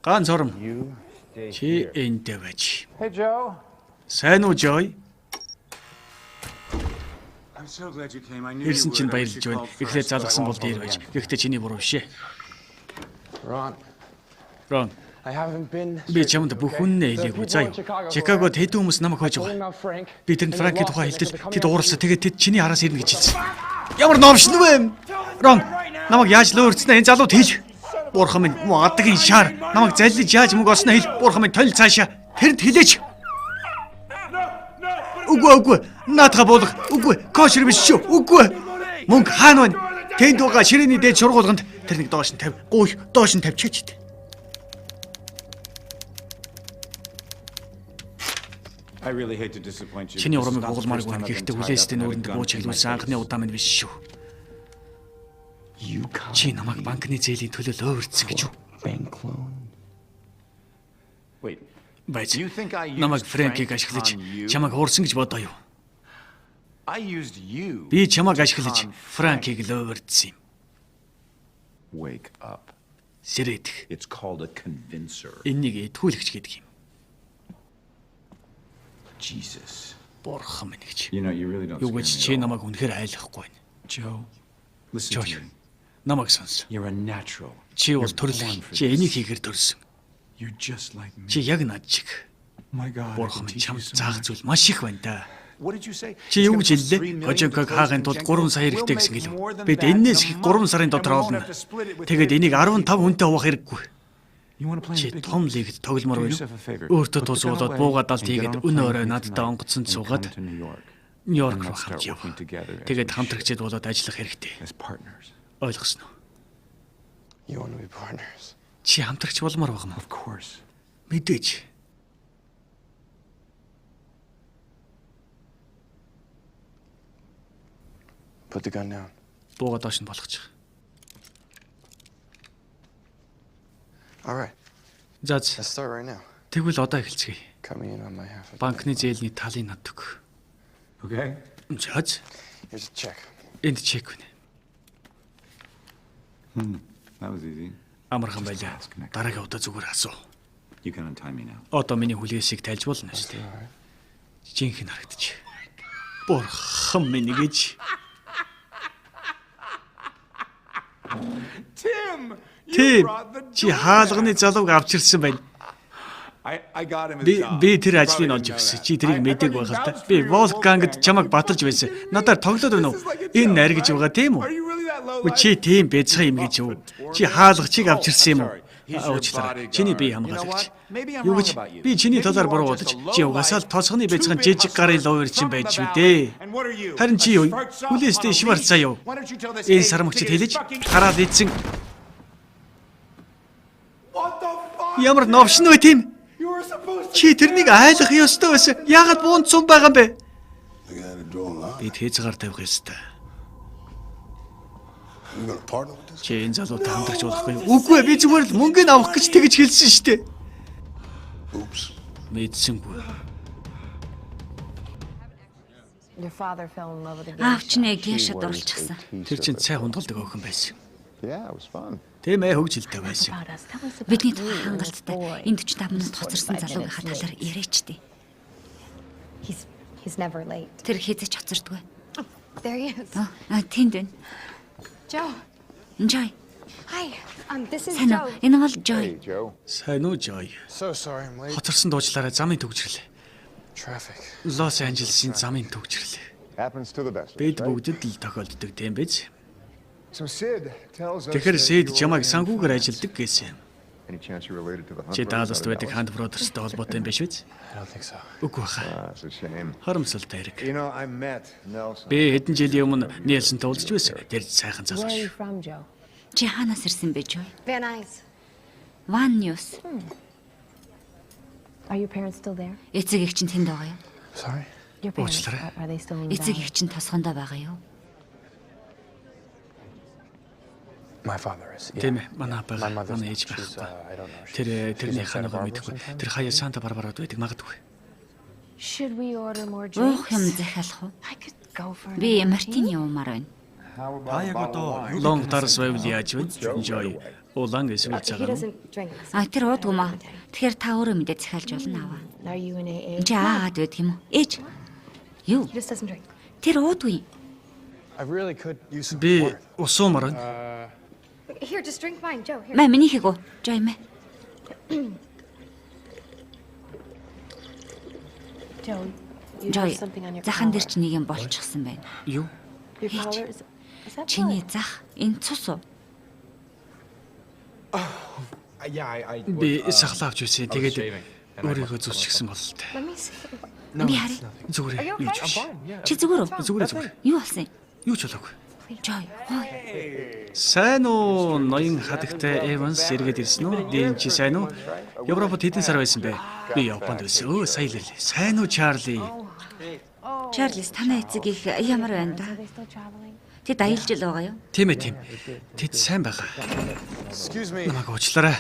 Ганц ором. You stay Чи here. эндээ байж. Hey, Joe. Сайн уу Жой? I'm so glad you came. I knew you Ирсэн чинь would. I wish баярлж you байна. called Эхлээд first, but I залгасан бол won't дээр call байж. again. Гэхдээ чиний буруу бишээ. Ron, Рон, I haven't been. би чамд бүх үннээ хэлээгүй заа юу. Чикагод хэдэн хүмүүс намайг хойж байгаа. Би тэнд Франкийн тухай хэлтэл тэд ууралсаа тэгээд тэд чиний араас ирнэ гэж хэлсэн. Ямар номшин вэ? Рон, намайг яаж лөөрцнө энэ залууд хэл. Буурхан минь муу адгийн шаар намайг заллиж яаж мөнгө олсноо хэл. Буурхан минь толь цаашаа тэрэнд хэлээч. Үгүй. Наадха болох. Үгүй. Кошер биш шүү. Үгүй. Мөнгө хаана вэ? Тэнд байгаа ширээний дээд шургуулганд тэр нэг доош нь тавь. Гуй доош нь тавьчихъя. I really hate to disappoint you. Чиний but this is урамыг not the гуглмаар first time байна. I've been Гэхдээ tied up хүлээстэй and had a нүүрэнд gun буу in my чиглүүлсэн face. анхны удаа минь биш шүү. You Чи намайг банкны зээлийн төлөө лөөрцсөн гэж юу? bank loan. Wait. Байж. You think I used Намайг Фрэнкийг Frank ашиглаж on you? чамайг хуурсан гэж бодоо юу? I used you. Би чамайг ашиглаж on Фрэнкийг лөөрцсөн юм. Wake up. Сэрээдэх. It's called a convincer. Энийг итгүүлэгч гэдэг юм. Jesus. Бурхан минь гэж. You know, you really don't Юу scare гэж me чи at all. намайг үнэхээр айлахгүй байна. Joe, Listen to Joe. me. Намайг сонс. you're a natural. Чи бол You're born төрөл. for Чи this. энийг хийхээр төрсөн. You're just like me. Чи яг над шиг. My God. I Бурхан can минь teach you чамд so заах much. зүйл маш их байна да. What did you say? Чи It's юу gonna гэж cost $3 хэллээ? million Гожонког to close хаагын тулд Zinchenko. 3 сая хэрэгтэй We'll гэсэн make гэлээ. more than Бид that in энэс a их month, 3 сарын and дотор we won't олно. have to split it with Тэгээд 50 энийг 15 people. хүнтэй хуваах хэрэггүй. You want to play Чи in the big том leagues? лигт тогломоор Do байна yourself a favor. уу? Өөртөө Put тус the gun болоод away буугаад алт and get хийгээд on a өнөө plane орой with me надтай tonight онгоцонд and суугаад come to New York. Нью-Йорк And руу let's start хамт яв. working together as Тэгээд we хамтрагчид болоод ажиллах хэрэгтэй. as partners. Ойлгосноо. You want to be partners? Чи хамтрагч болмоор байгаа мó? Of course. Мэдээж. Put the gun down. Бууга доош нь болгочих. All right. За Let's start right now. тэгвэл одоо эхэлцгээе. Coming in on my half. Банкны зээлний талын над өг. Okay. Зөөж Here's a check. энд чек үнэ. That was easy. Амархан байлаа. Дараагийн удаа зүгээр асуу. You can untie me now. Одоо миний хүлээсийг тайлж болно шүү дээ. Жинхэнэ харагдчих. Бурхан минь гэж. Tim, Тим чи хаалганы залууг авчирсан байна. I got him his job. Би тэр ажлыг олж өгсөн. Чи тэрийг мэдээг байх л та. Би Волфгангд чамайг баталж байсан. Надаар тоглоод байна уу? Энэ найр гэж байгаа тийм үү? Are you really that low? Чи тийм бэцхан юм гэж юу? Чи хаалгачийг авчирсан юм уу? Уучлаарай. Чиний бие хамгаалагч. Юу гэж? Би чиний талаар буруу бодож. Чи угаасаа л тосгоны бэцхан жижиг гарын ловер чинь байж шүү дээ. Харин чи юу? Хүлээстэй шварцаа юу? Энэ сармагчд хэлэж хараад ийдсэн. Ямар новшин вэ тийм? Чи тэрнийг айлах ёстой байсан. Яагаад буунцсан байгаа юм бэ? Би тээзгаар тавих ёстой. Чи энэ залуутай хамтрагч болохгүй. Үгүй би зүгээр л мөнгөний авах гэж тэгж хэлсэн шүү дээ. Мэдсэнгүй. Аавч нэ гяшад орлчихсан. Тэр чинь цай хундгалдаг охин байсан. Yeah, it was fun. Тийм ээ хөгжилтэй байсан. Бидний тухай хангалттай энд 45 минут хоцорсон залуугийн талаар яриач дээ. He's never late. Тэр хэзээ ч хоцордгүй. There he is. Тэнд байна. Joe. Joy. Hi. This is Сайн уу? Joe. Энэ бол Joy. Joe. Сайн уу Joy? So sorry I'm late. Хоцорсон дуучлаараа замын төгжрөл. Traffic. Лос Анжелесийн замын төгжрөл. Happens to the best. Бид бүгдэд л тохиолддог тийм биз? So Sid tells us Тэгэхээр that Сэд you чамайг were санхүүгээр ажилдаг гэсэн. Any chance you're related to the Чи Hunt Далласт brothers out of байдаг Dallas? Хант Бродерстэй холбоотой юм биш үү? I don't think so. Үгүй баха. It's a shame. Харамсалтай хэрэг. You know, I met Nelson. Би хэдэн жилийн өмнө Нельсонтой уулзч байсан. Тэр сайхан Where are you залууш. from, Joe? Чи хаанаас ирсэн бэ Joy? Van Nuys. Van Nuys. Are your parents still there? Эцэг эх чинь тэнд байгаа юу? Sorry. Your parents, Уучлаарай. are they still in Эцэг Valley? эх чинь тосгондоо байгаа юу? My father is. Тийм ээ, манай апа, My mother's манай not. ээж She's, байхгүй. I don't know. Тэрний She's inside ханаагаа of мэдэхгүй. Barbara Тэр хаяа Санта Барбарад байдаг магадгүй. Should we order more Уух юм drinks? захиалах уу? I could go for Би another Мартин martini. явмаар байна. Та яг одоо юу Лонг дарс байвал яаж вэ? Joy. Улаан эсвэл He цагаан уу? doesn't drink. Тэр уудгүй маа. Тэгэхээр та өөрөө мэдээ захиалж болно аваа. Are you in AA? Чи аагаад байдаг юм уу? Ээж. Юу? He just doesn't drink. Тэр уудгүй. I really could use some Би water. усуумаар байна. Here, just drink mine, Joe. Here. Маа миний хийгөө. Joy мэ. Joe, you Joy. have something on your Захан collar. дээр ч нэг юм болчихсон байна. Юу? Your collar is that Чиний blood? зах энэ цус уу? Yeah, Би сахлаа авч үзсэн. Тэгээд өөрийгөө зүсчихсэн бололтой. Let me see. Би харъя. Зүгээр Are you юу ч okay? биш. Чи зүгээр үү? Зүгээр. Юу болсон? Юу ч болоогүй. Joy. Хой. Сайн уу? Ноён хадагтай Эванс эргээд ирсэн үү? Дин чи сайн уу? Европод хэдэн сар байсан бэ? Би Японд байсан. Өө сая л. Сайн уу Чарли? Чарльз танай эцэг их ямар байна да? Are they still traveling? Тэд аялж л байгаа юу? Тийм ээ тийм. Тэд сайн байгаа. Excuse me. Намайг уучлаарай.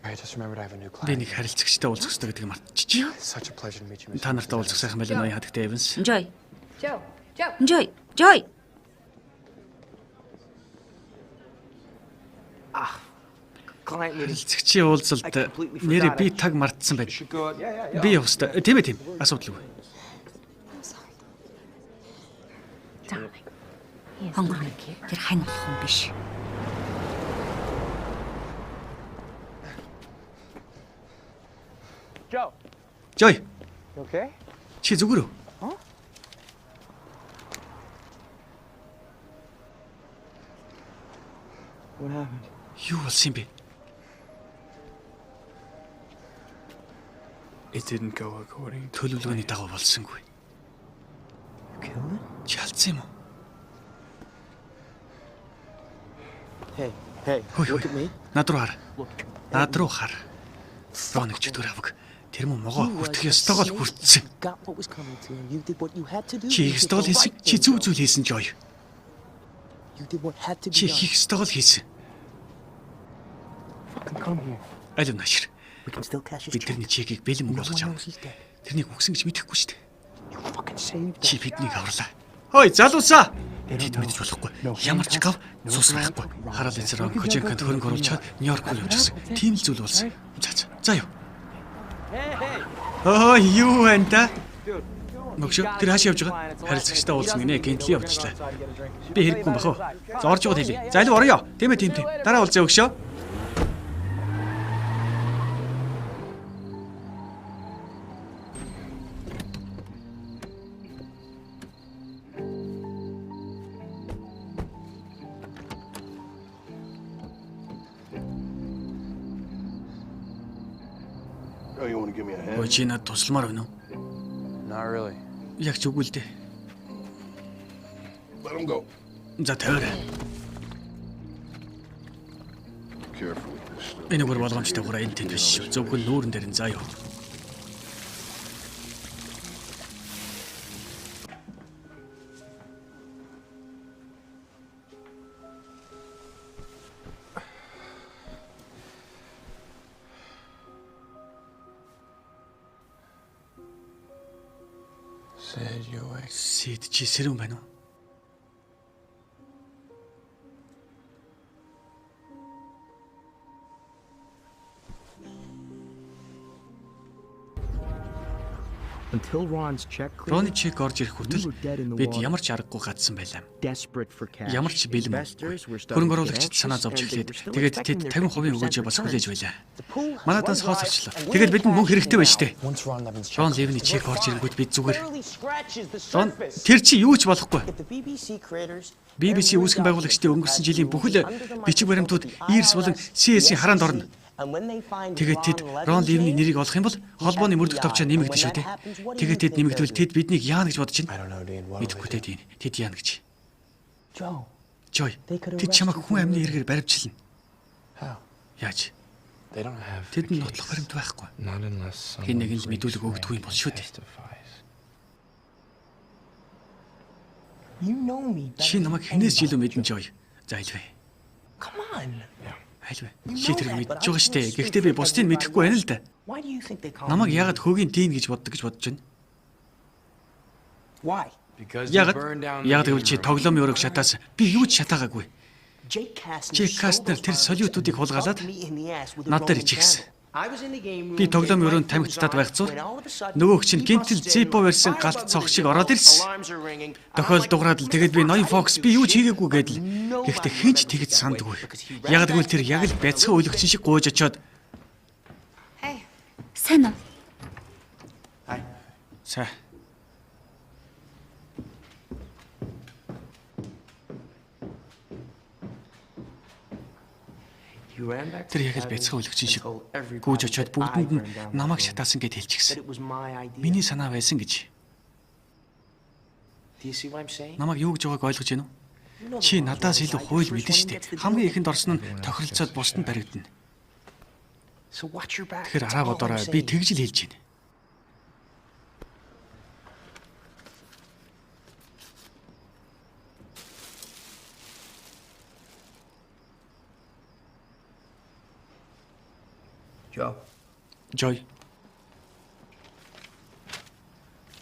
I just remembered I have a new Би client. нэг харилцагчтай уулзах хэрэгтэй гэдгийг мартчихжээ. Such a pleasure to meet you, Mr. Та нартай уулзах сайхан байлаа ноён хадагтай Эванс. Joy. Joe. Joe. Joy. Joy. Харилцагчийн уулзалт нэрээ би таг мартсан байна. Би явах хэрэгтэй. Тийм ээ тийм. Асуудалгүй. Darling. He is Хонгор. not a keeper. Тэр хань болох юм биш. Joe, Joy, you okay? чи зүгээр үү? What happened? Юу болсон юм бэ? It didn't go according. Төлөвлөгөөний дагуу болсонгүй. Чалцсан юм уу? Hey, hey, look at me. Над руу хар. Над руу хар. Рон гэж дүр аваг. Тэр мөн могоо хүртэх ёстойгоо л хүртсэн. Got what was coming to you. You did what you had to do. Чи их ёстойгоо хийсэн. Чи зөв зүйл хийсэн Жой. You did what had to be Чи done. их ёстойгоо л хийсэн. Fucking come here. Аль наашир. We can still cash his Бид check. тэрний чекийг бэлэн No болгож one авна. knows he's dead. Тэрнийг өгсөн гэж мэдэхгүй шүү дээ. You fucking saved Чи that. биднийг аварлаа. Хой, залуусаа. Бид мэдж болохгүй. Ямар ч гав цус байхгүй. Хараал эзэр Коженканд хөрөнгө оруулчаад Нью-Йорк руу явчихсан. Тийм л зүйл болсон. За юу. Юу энэ та? Мөгшөө тэр хааш явж байгаа? Харилцагчтай уулзсан гинэ гэнтли явчлаа. Би хэрэггүй бах уу? За орж яваад хэлье. За илүү орё. Тийм ээ тийм. Дараа уулзъя өгшөө. Ой чи надад тусламаар байна уу? Not really. Яг ч үгүй л дээ. Let him go. За тавиарай. Careful with this stuff. Энэ бүр болгоомжтой гураа энэ тэнд биш. Зөвхөн нүүрэн дээр нь заа юу. Said you awake. Сид чи сэрүүн байна уу? Until Ron's check Роны чек орж ирэх хүртэл бид ямар ч аргагүй гадсан байлаа. desperate for cash. Ямар ч бэлэн байхгүй. Хөрөнгө оруулагчид санаа зовж эхлээд тэгээд тэд 50% өгөөжөө бас хүлээж байлаа. Манай данс хоос орчлоо. Тэгээд бидэнд мөнгө хэрэгтэй байна штэ. Once Ron Levin's Рон Левний чек орж ирэнгүүт бид зүгээр. barely scratches the Рон surface. тэр чи юу ч болохгүй. If the BBC creators BBC үүсгэн байгуулагчдын өнгөрсөн жилийн бүхэл бичиг баримтууд Ирс болон CS-ийн хараанд орно. and when they find Тэгээд тэд Рон Левний нэрийг олох юм бол холбооны мөрдөх товчоо нэмэгдэн шүү дээ. Тэгээд тэд нэмэгдвэл тэд биднийг яана гэж бодож I байна. don't know, Dean. What Мэдэхгүй дээ тийм. Тэд яана гэж. Joe, Жой. Тэд чамайг хүн амны хэрэгээр баривчлна. How? Яаж? They don't have. Тэд нь нотлох баримт байхгүй. Not unless Хин someone нэг л мэдүүлэг өгдөггүй юм бол шүү дээ. testifies. you know me. better Чи than намайг хинээс ч илүү anybody, мэдэн Joe. Жой. За айлвэ. Come on. Айлвэ. Чи тэр мэдж байгаа шүү дээ. Гэхдээ би бусдыг мэдэхгүй байна л да. Why do you think they call Намайг me? яагаад хөгийн дийн гэж боддог гэж бодож байна? Why? Яагаад гэвэл чи тоглоомын өрөөг шатаас би юу ч шатаагаагүй. Jake Kastner. Jake Kastner тэр солиотуудыг хулгайлаад me in the ass with a над дээр rolling ичигсэн. camera. I was in the game room. Би тоглоомын өрөөнд тамхицтаад байх зур нөгөөх чинь гинтэл Zippo барьсан галт цог шиг ороод ирсэн. Alarms are ringing. Тохиол дуграад л тэгээд би ноён Fox би юу ч хийгээгүй гэдэл. Гэхдээ хинч тэгж сандгүй. Яг гэвэл тэр яг л бяцхан өөлөгчн шиг гуйж очоод Hey. Сайн уу? Са. Тэр яг л бяцхан өөлөгчн шиг гуйж очоод бүгдэнд нь намайг шатаасан гэд хэлчихсэн. It was my idea. Миний санаа байсан гэж. Do you see what I'm saying? Намайг юу гэж байгааг ойлгож байна уу? Чи надаас илүү хууль мэдэн штэ. Хамгийн ихэнд орсон нь тохиролцоод бусдад баригдана. So watch your back. Тэгэхээр That's араа all I'm бодорой. saying. Би тэгж л хэлж байна. Joe. Жой.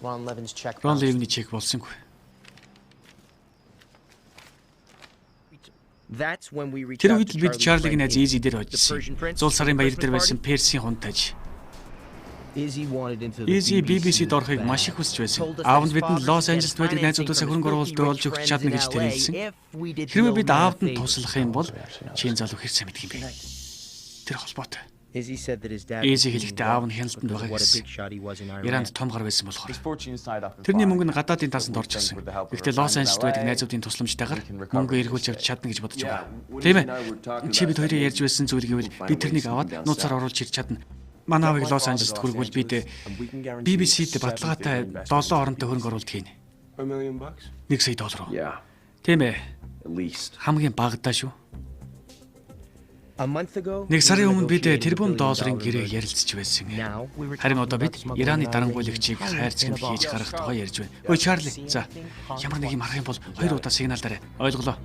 Ron Levin's check. Рон bounced. Левний чек болсонгүй. That's when we reached Тэр out үед to л бид Charlie's Чарлиг friend найз Easy дээр очсон. Зул сарын баяр дээр байсан Персийн хунтаж. Izzy wanted into the Easy BBC-д орохыг маш их хүсэж байсан. Аав нь бидэнд Лос Анжелест байдаг найзуудаасаа хөрөнгө оруулалт олж өгч чадна гэж тэр хэлсэн. Хэрвээ бид аавд нь туслах юм бол чин залуу хэр сайн мэдх юм бэ? Тэр холбоотой. Izzy said that his dad Easy хэлэхдээ аав нь хяналтанд байгаа what a гэсэн. big shot he was in Иранд Iran. том гар байсан болохоор. His fortune's tied up in Тэрний fire. мөнгө нь гадаадын тасанд орж ирсэн. Гэхдээ Лос Анжелест байдаг найзуудын тусламжтайгаар мөнгө эргүүлж авч чадна гэж бодож байгаа. Тийм ээ. Чи бид хоёрын ярьж байсан зүйл гэвэл бид тэрнийг аваад нууцаар оруулж ирч чадна. Манай авыг Лос Анжелест хүргүүл бид BBC-д баталгаатай 7 оронтой хөрөнгө оруулалт хийнэ. $1 million? $1 сая. Yeah, Тийм ээ. at least. Хамгийн багадаа шүү. A month ago, Нэг сарын өмнө бид $1 тэрбум billion долларын гэрээг ярилцж байсан. Now, we were Харин talking одоо бид about Ираны smuggling дарангуйлагчийг хайрцаг нь хийж гарах тухай ярьж байна. Ой Чарли, за ямар нэг юм харах юм бол 2 удаа сигнал дараа. Ойлголоо.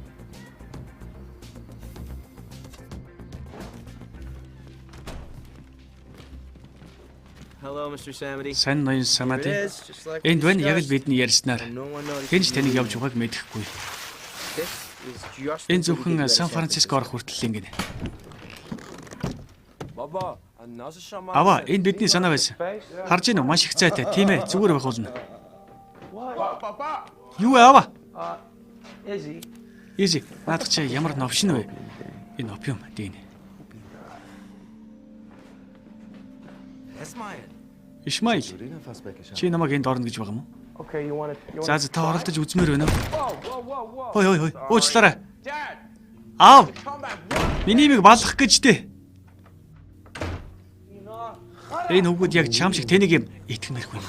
Hello, Mr. Samady. Сайн ноён Самади. Here it is, just like Энд we байна яг л discussed. бидний ярьснаар. No one noticed Хинч you таныг leaving. явж байгааг мэдэхгүй. This is just Энэ what we зөвхөн did to Сан San Франциско орох хүртэл ингэнэ. Baba, another shaman. Аваа, энэ бидний санаа байсан. Харж гинөө маш их зайтай. Тийм ээ, зүгээр байх болно. Юу вэ аваа? Izzy. Easy. Наадах чи ямар новшин вэ? Энэ опиум дийн. Ишмаил. Чи намайг энд орно гэж байгаа юм уу? Okay, you want to... За та оролдож үзмээр байна уу? Whoa. Хой. Уучлаарай. Аав. Миний имийг балах гэж дээ. Энэ хүүхэд яг чам шиг тэнийг юм итгэмээргүй юм.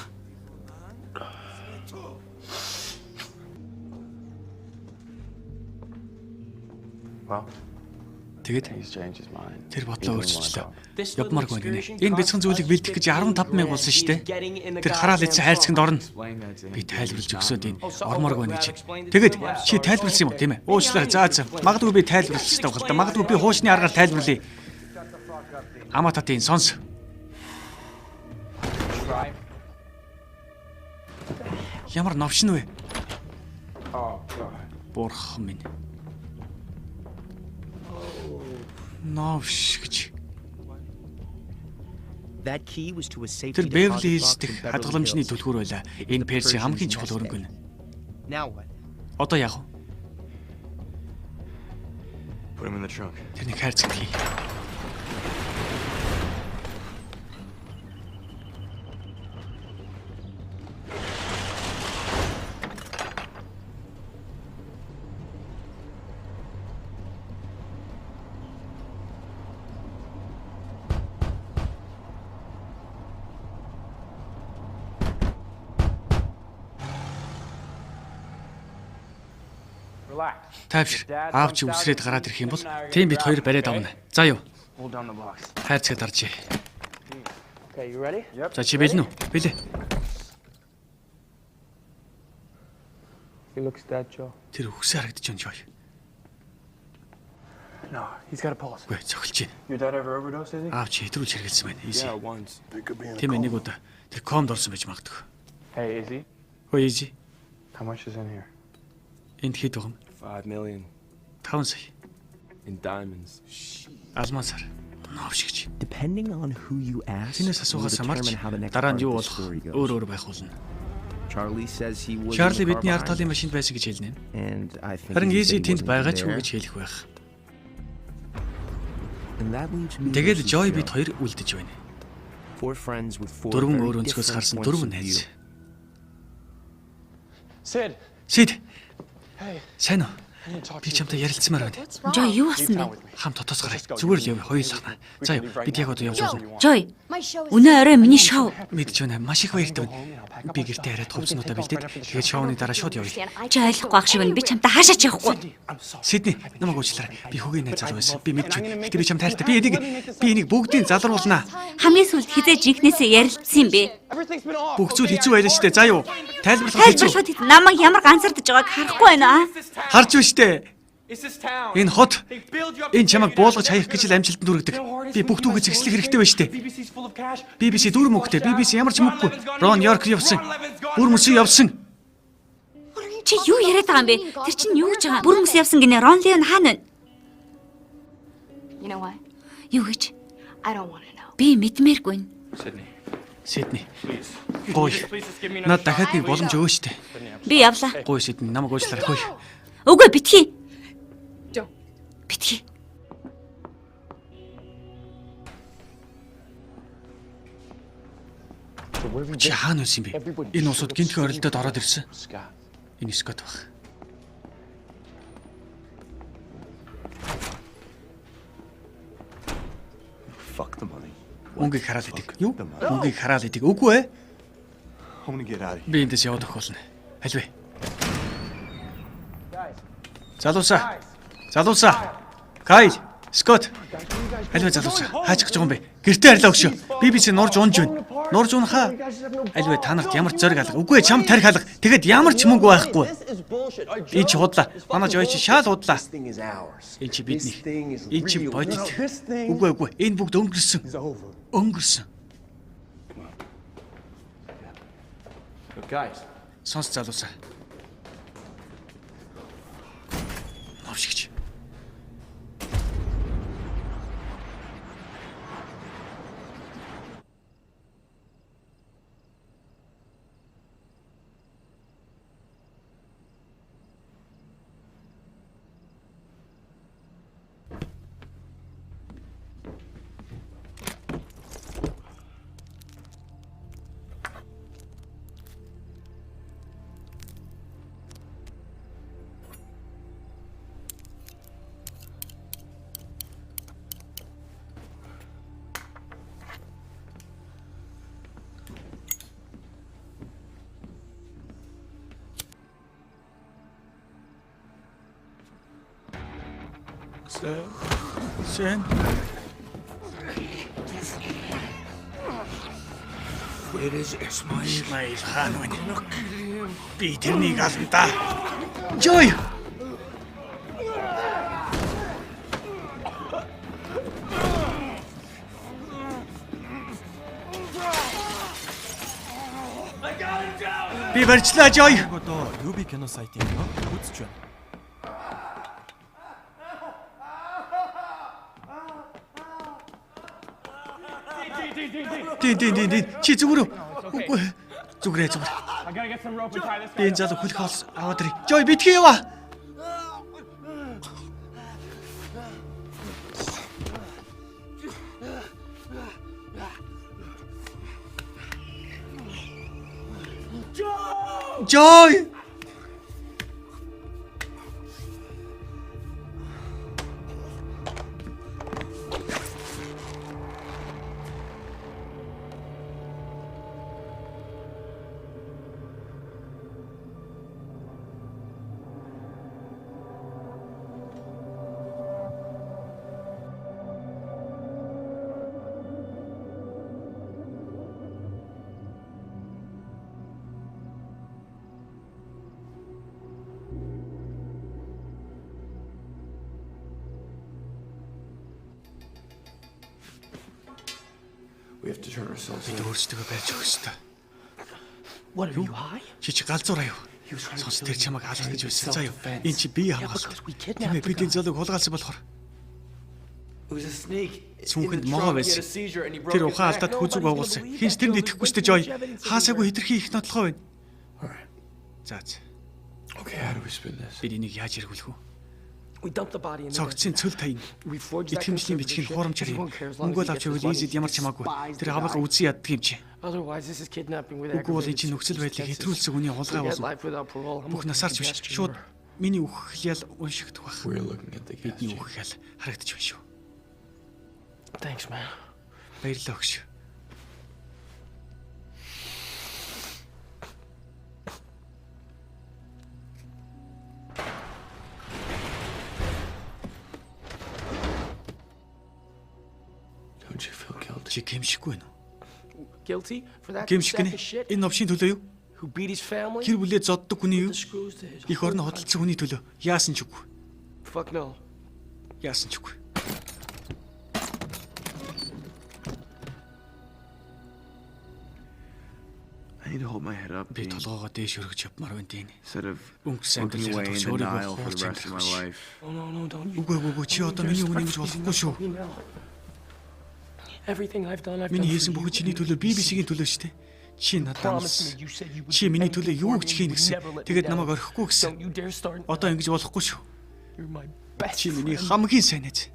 Well, Тэгэд he's changed his mind. тэр бодлоо өөрчилчлөө. Явмааргүй гинэ. Энэ бяцхан зүйлийг бэлдэх гэж 15 мянга болсон шүү дээ. Тэр хараал эцэн хайрцагт орно. Би тайлбарлаж өгсөд энэ ормооргүй байна гэж. Тэгэд чи тайлбарласан юм уу тийм ээ? Уучлаарай. За. Магадгүй би тайлбарлах хэрэгтэй байна л да. Магадгүй би хуучны аргаар тайлбарлая. Амататын сонс. Ямар новшин вэ? Бурхан минь. Новш гэж. Тэр Beverly Hills дэх хадгаламжны түлхүүр байлаа. Энэ Персийн хамгийн чухал хөрөнгө нь. Now what? Одоо яах вэ? Put him in the trunk. Тэрний хайрцагт хий. Тайвшир. Аав чи үсрээд гараад ирэх юм бол тийм бид хоёр бариад авна. За юу. Hold down the box. Хайрцагт даржээ. Okay, you ready? За чи бэлэн үү? Бэлээ. He looks dead, Joe. Тэр үхсээ харагдаж байна Жой. No, he's got a pulse. Гүй цохилж байна. Your dad ever overdosed, is he? Аав чи хэтрүүлж хэрэгэлсэн байна. Easy. Yeah, once. Тийм ээ нэг удаа. Тэр комд орсон байж магадгүй. Hey, is he? Хөөе Easy. How much is in here? Энд хэд байгаа юм? 5 million 5 сая. in diamonds. Алмазар. Новш гэж. Depending on who you ask, Тинээс асуухаас хамаарч дараа нь юу болох өөр байх болно. Charlie says he was. Чарли бидний ард талын машинд байсан гэж хэлнэ. And I think Харин he Easy said he тэнд wasn't байгаа ч there. үү гэж хэлэх байх. And that leaves me Тэгээд versus Joy Joe. бид хоёр үлдэж байна. Four friends with four Дөрвөн very өөр өнцгөөс different харсан points дөрвөн of view. найз. Sid. Сид. Hey, Сайн уу? I need to talk Би to you. чамтай ярилцмаар байна. Жой юу болсон бэ? Хамт дотоосгараа. Зүгээр л яв хоёулахна. За юу, бид яг одоо явж болно. Жой. My show is Өнөө орой миний шоу. Мэдж байна. Маш их баяртай байна. Би гэртээ хараад хувцснуудаа бэлдээд тэгээд шоуны дараа шууд явъя. Чи ойлгохгүй ах шиг байна. Би чамтай хаашаач явахгүй. Сиднey, намайг уучлаарай. Би хөгийн найз залуу байсан. Би мэдж байна. Гэтэ би чамд хайртай. Би энийг бүгдийг залруулнаа. Хамгийн сүүлд хизээж инкнээсээ ярилцсан юм бэ? Everything's been off. Бүх зүйл хэцүү байлаа штэ. За юу. Тайлбарлах Тайлбар хэцүү. шууд хийх. Намайг ямар ганцардж байгааг харахгүй байна аа. Харж байна штэ. It's this town. Энэ хот They build you up. энэ чамайг буулгаж хаях гэж л амжилтанд хүргэдэг. Би бүх түүхийг зэгслэх хэрэгтэй байна штэ. BBC's full of cash. BBC дүр мөхтэй. BBC ямар ч мөнгөгүй. Рон Йорк явсан. Бүр мөсөө явсан. Чи юу яриад байгаа юм бэ? Тэр чинь юу гэж байгаа? Бүр мөс явсан гинэ. Рон Леон хаана вэ? You know what? Юу гэж? I don't want to know. Би мэдмээргүй. Sydney, Сиднey. please. Гой. Please just give me another Наад shot. дахиад нэг боломж өгөөч штэ. Би явлаа. Гой Сиднey намайг уучлаарай. Хөөе. Үгүй битгий. Don't. Битгий. Чи хаана байсан бэ? Энэ усууд гинтхэн оролдоод ороод ирсэн. Scott. Энэ Скот баг. Fuck the money. Мөнгийг хараал идэг. Юу? Мөнгийг хараал идэг. Үгүй ээ. I want to get out of here. Би эндээс явах болно. Аль вэ? Залуусаа. Залуусаа. Кайл, Скот. Аливаа залуусаа. Хаач гэж байгаа юм бэ? Гэртээ арилаа өгшөө. BBC нурж унж байна. Нурж унахаа. Аливаа та нарт ямар зориг алга. Үгүй чам тарих алга. Тэгэд ямар ч мөнгө байхгүй. Энд чи худлаа. Манай жоо чи шаал худлаа. Энд чи бидний. Энд чи бодит. Үгүй. Энэ бүгд өнгөрсөн. Өнгөрсөн. Guys. Сонс залуусаа. Навшигч. Sen. Where is Ismail Khan? Би тэрнийг ална да. Joy. Би барьчлаа Joy. Одоо UB кино сайтын үзэж байна. Дин. Чи зүгээр үү? Үгүй. Зүгээр. Би энэ залуу хөлөх аваад ирээ. Joy битгий яваа. Joy. We have to turn ourselves Бид in. өөрсдөө барьж өгөх ёстой. What are you high? Чи галзуур аюу. Сонс тэр чамайг алах гэж байсан заа юу. Энд чи бие хамгаалах. Тиймээ бидний залууг хулгайлсан болохоор Цүнхэнд могоо байсан. Тэр ухаан алдаад хүзүүг овгуулсан. Хинч тэнд итгэхгүй шүү дээ Joy. Хаасаагүй хэтэрхий их нотлохоо байна. За. Okay, how do we spin this? Бид энийг яаж эргүүлэх вэ? We dumped the body in the Цогцын цөл таян. Итгэмжлийн бичгийн хуурамчаар мөнгө авч өгвөл ийзэд ямар ч хамаагүй. Тэр хамаагаа үзэн яддаг юм чи. Otherwise, this is kidnapping with Үгүй бол энэ чинь нөхцөл байдлыг хэтрүүлсэн хүний хулгай болно. Бүх насаарч биш. Шууд миний үхэл уншигдах байх. We're looking at the gas. Бидний үхэл харагдаж байна шүү. Thanks, man. Баярлалаа өгш. Don't you feel guilty? Чи гэмшихгүй байна уу? Guilty for that Гэмших sack гинэ. of shit Энэ новшийн төлөө юу? who beat his family? Гэр бүлээ зоддог хүний юу? The screws to his Их орно хөдөлсөн хүний төлөө. Яасан ч үгүй. Fuck no. Яасан ч үгүй. I need to hold my head up. Би Dean. толгоогоо дээш өргөж явмаар байна тийм. Instead of Өнгөрсөн looking away in амьдралын denial өөрийгөө for the хуурч rest of my амьдрах. life. Oh no, don't you. Үгүй чи одоо миний өмнө ингэж болохгүй шүү. Everything I've done Миний for хийсэн you. бүхэн чиний төлөө BBC-гийн төлөө шүү дээ. Чи надад Promise me амс. you said you would Чи миний do төлөө anything юу for гэж me. хийн You гэсэн. never let me Тэгээд down. намайг орхихгүй гэсэн. Don't you dare start. Одоо ингэж болохгүй шүү. You're my best Чи миний friend. хамгийн сайн найз.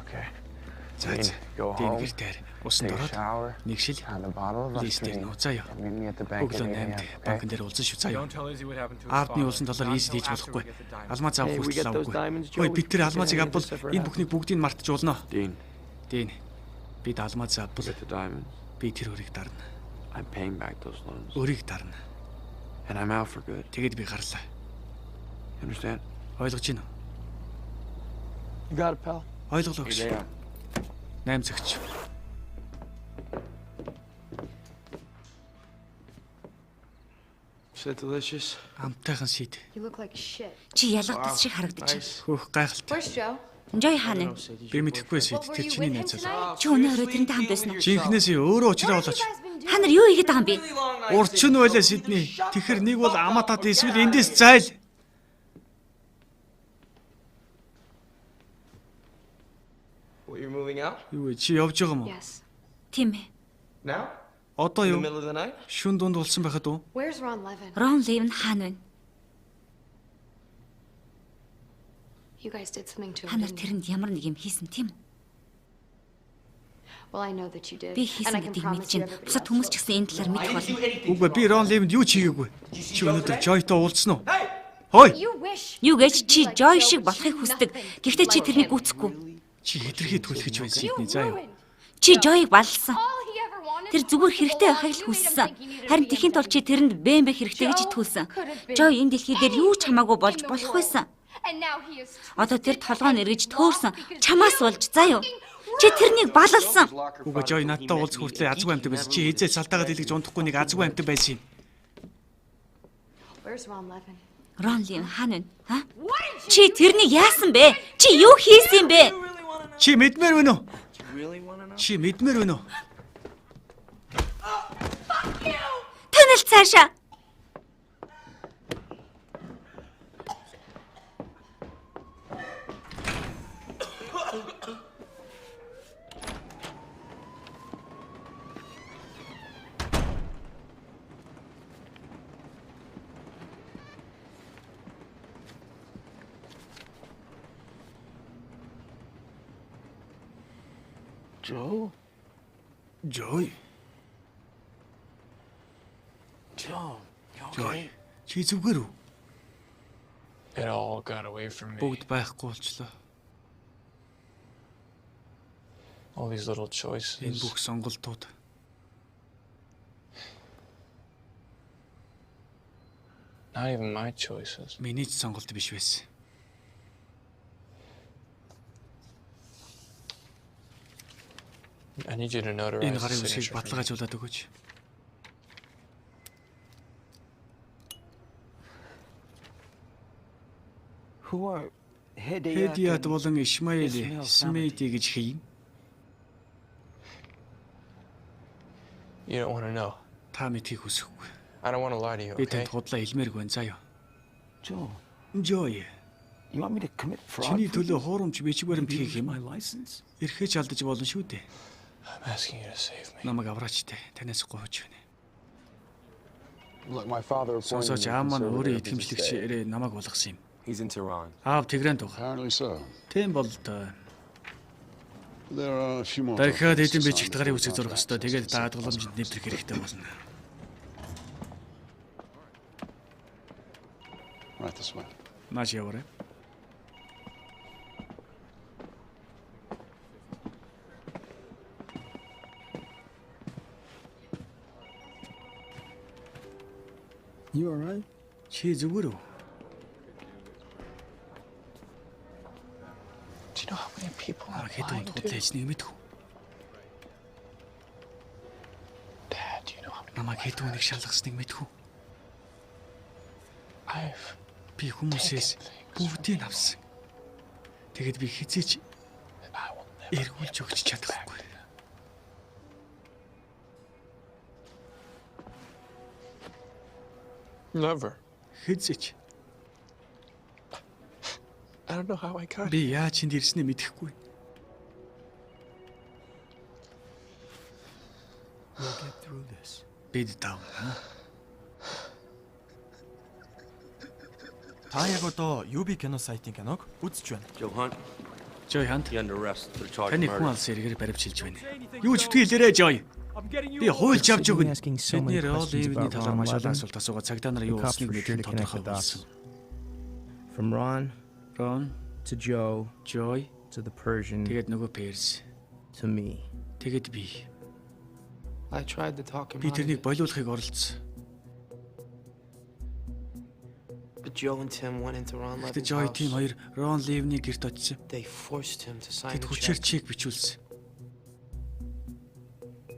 Okay. За. Go home. Гэртээр усанд Take a ороод shower. нэг шил Find a bottle of листээр Listerine. нууцаа ёо. Meet me at the bank at Өглөө 8 a.m. 8-д Okay? банкн дээр уулзсан шүү цаа ёо. Don't tell Izzy what happened to his Аавны father. улсын доллар ийсэд хийж болохгүй. Алмаа заах Hey, we хүртэл got those авахгүй. diamonds, Joe. Хөөе бид тэр We алмаазыг can't авбал have this ever энэ бүхнийг бүгдийг мартаж болно. Dean, Дийн. Би далмаа завбал Get the diamonds. би тэр өрийг дарна. I'm paying back those loans. Өрийг дарна. And I'm out for good. Тэгэд би гарлаа. You understand? Ойлгож байна уу? You got it, pal. Ойлголоо гэж. Yeah. 8 цагч. Is that delicious? Амтайхан сийд. You look like shit. Чи ялгадас шиг харагдаж байна. Хөөх гайхалтай. Where's Joe? Enjoy хаана? Би мэдэхгүй сийд. Тэр чиний найз аа. Чи өнөө өрөө тэрнтэй хамт байсан уу? Жинхнээсээ өөрөө уучраа болооч. Та нар юу хийгээд байгаа юм бэ? Урчин байлаа Сидней. Тэгэхэр нэг бол аматад эсвэл эндээс зайл. Well, you're moving out Юу вэ? Чи явж байгаа юм уу? Yes. Тийм ээ. now? Одоо In the юу? middle of the night? Шүн дунд болсон байхад уу? Where's Ron Levin? Рон Левн хаана вэ? You guys did something to Та him. нар Didn't you? тэрэнд ямар нэг юм хийсэн тийм үү? Well, I know that you did. Би And хийсэн I can гэдгийг promise мэдэж you байна. everybody Бусад else хүмүүс will. ч гэсэн энэ талаар мэдэх болно. Үгүй би Рон Левэнд юу ч хийгээгүй. Чи өнөөдөр Жойтой уулзсан уу? Хой! You wish. Юу гэж чи Joy шиг болохыг хүсдэг. Гэхдээ чи тэрнийг гүйцэхгүй. Чи хэтэрхий түлхэж байна Сидней заа юу? Чи Joy-г баллсан. All he ever wanted Тэр зүгээр хэрэгтэй байхыг л хүссэн. Харин тэхийн тулд чи тэрэнд бэмбэ хэрэгтэй гэж итгүүлсэн. Joy энэ дэлхий дээр юу ч хамаагүй болж болох байсан. And now he is. Одоо тэр толгойн эргэж төөрсөн. Чамаас болж заа юу? Чи тэрнийг балалсан. Үгүй Жой надтай уулзах хүртлээр азгүй амтан байсан. Чи хизээ цалтаагаад илгэж унтахгүй нэг азгүй амтан байсан юм. Where's Ron Levin? Рон Лев хаана вэ? Ха? Чи тэрнийг яасан бэ? Чи юу хийсэн бэ? Чи мэдмээр байна уу? Really want to know? Чи мэдмээр байна уу? Тунал цаашаа. Joe? Жой. Joe. Жой. Чи зүгээр үү? It all got away from me. Бүгд байхгүй болчлоо. All these little Энэ choices. бүх сонголтууд. Not even my choices. Миний ч сонголт биш байсан. I need you to Энэ notarize the гарын үсгийг signature for me. баталгаажуулаад өгөөч. Who are Хедият болон Ишмаэл Смейти гэж хийм. You don't want to know. Та мэдхийг хүсэхгүй. I don't want to lie to you, Би okay? танд худлаа хэлмээргүй байна заа юу. Joe? Жой. You want me to commit fraud? Чиний for төлөө you? хуурамч бичиг баримт хийх юм. My license? Эрхэж алдаж болно шүү дээ. I'm asking you to save me. Намайг авраач те. Танаас гооч байна. Look, my father Сонсооч аав маань өөрөө итгэмжлэгчээрээ намайг болгосон юм. He's in Tehran. Аав Тигранд байгаа. Apparently so. Тийм бол доо. There are a few more. Дахиад documents эдэн to бичигт sign гарын before үсэг зурх contract ёстой. Тэгээд access is даатгаламжинд нэвтрэх хэрэгтэй болно. Right this way. Маш яваарай. You alright? Чи зүгээр үү? Do you know how many people I'm Хэдэн lying to? худлаа хийснийг мэдэх үү? Dad, do you know how many Намайг хэдэн хүнийг шалгасныг мэдэх үү? I've Би хүмүүсээс бүгдийг авсан. Тэгэд би хизээч I will never эргүүлж өгч чадахгүй. Never. Хизээч I don't know how I got би яаж энд ирснийг мэдэхгүй. We'll get through this. Бид давна. Та яг одоо UB кино сайтын киног үзэж байна. Joe Hunt, Жой ханд. you're under arrest for the charge of Таны хүн murder. алс эргээр баривчилж байна. Юу ч битгий хэлээрэй Жой. Би хуульч авч өгнө. Бидний Рол Ливний талаар маш олон асуулт асуугаад цагдаа нар юу болсныг мэдэх тодорхой болсон. From Ron Рон, to Joe Жой, to the Persian тэгээд нөгөө Перс. To me. Тэгэд би I tried to talk him out of тэрнийг it, болиулахыг оролдсон. but Joe and Tim went into Ron Гэтэ Levin's Joy house. тийм хоёр Ron Levy-ний гэрт очсон. They forced him to sign Тэд the хүчээр check, чек бичүүлсэн.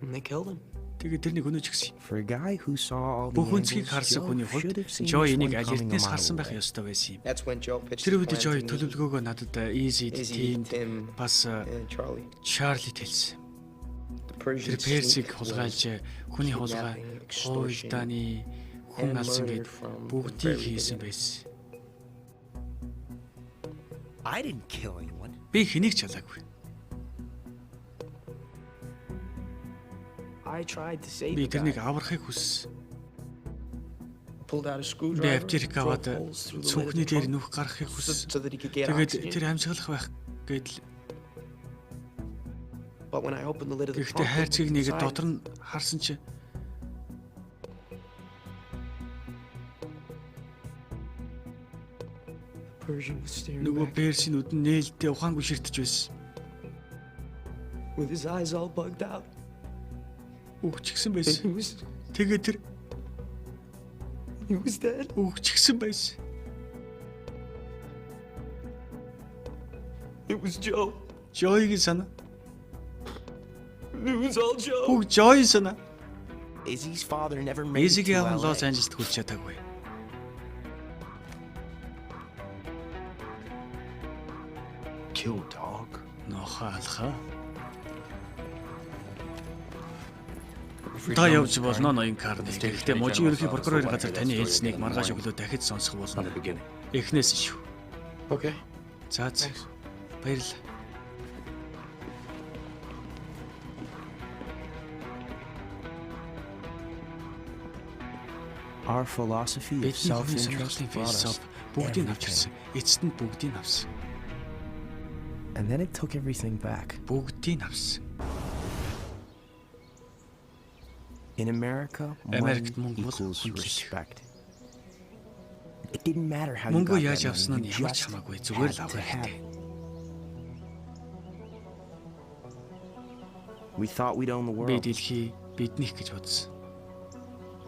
and they killed him. Тэгээд тэрнийг өнөөж гисэн. For a guy who saw all the Бүх үнцгийг angles, харсан Joe хүний should хувьд have seen Joy this энийг one аль coming a эртнээс mile харсан байх away. ёстой байсан юм. That's when Joe pitched Тэр his үед plan Joy to me, төлөвлөгөөгөө надад Easy, Izzy, Tim Tim, бас and Charlie. Charlie хэлсэн. The Тэр Persian Персиг sneak хулгайлж was хүний хулгай, kidnapping, extortion, хуйлдааны, хүн and алсан murder гэд from the бүгдийг very хийсэн beginning. байсан. I didn't kill anyone. Би хэнийг ч ялаагүй. I tried to save Би the тэрнийг guy. аврахыг хүссэн. Pulled out a Би screwdriver, аптек drove аваад holes through the lid of the цүнхний дээр trunk нүх гаргахыг хүссэн. so that he could get Тэгээд oxygen. тэр амьсгалах байх гэдэл. But when I opened the lid of the Гэхдээ trunk, хайрцгийг нэгэд inside, дотор нь харсан чи the Persian was staring нөгөө back Персийн нүд нь нээлттэй ухаангүй ширтэж байсан. with his eyes all bugged out. Үгчгсэн And байсан. Тэгээд тэр he was dead. үгчгсэн байсан. It was Joe. Joy-гийн санаа. It was all Joe. Бүх Joy санаа. Izzy's father never made it Эзигийн to аав Лос LA. Анжелст хүрч чадаагүй. Kill dog. Нохоо алхаа. Та явж болно ноён Карни. Гэхдээ мужийн ерөнхий прокурорын газар таны хэлснийг маргааш өглөө дахиж сонсох From the болно. beginning. Эхнээс нь шүү. Okay. За за. Баярлалаа. Our philosophy of Бидний хувийн self-interest сонирхлын brought us философи бүгдийг авч ирсэн. everything. Эцэст нь бүгдийг авсан. And then it took everything back. Бүгдийг авсан. In America, Америкт money мөнгө бол equals хүндлэл. respect. It didn't matter how you Мөнгөө got яаж that авсан money, нь you ямар ч just хамаагүй зүгээр л had to авах have хэрэгтэй. it. We thought we'd own the Би world. дэлхий биднийх гэж бодсон.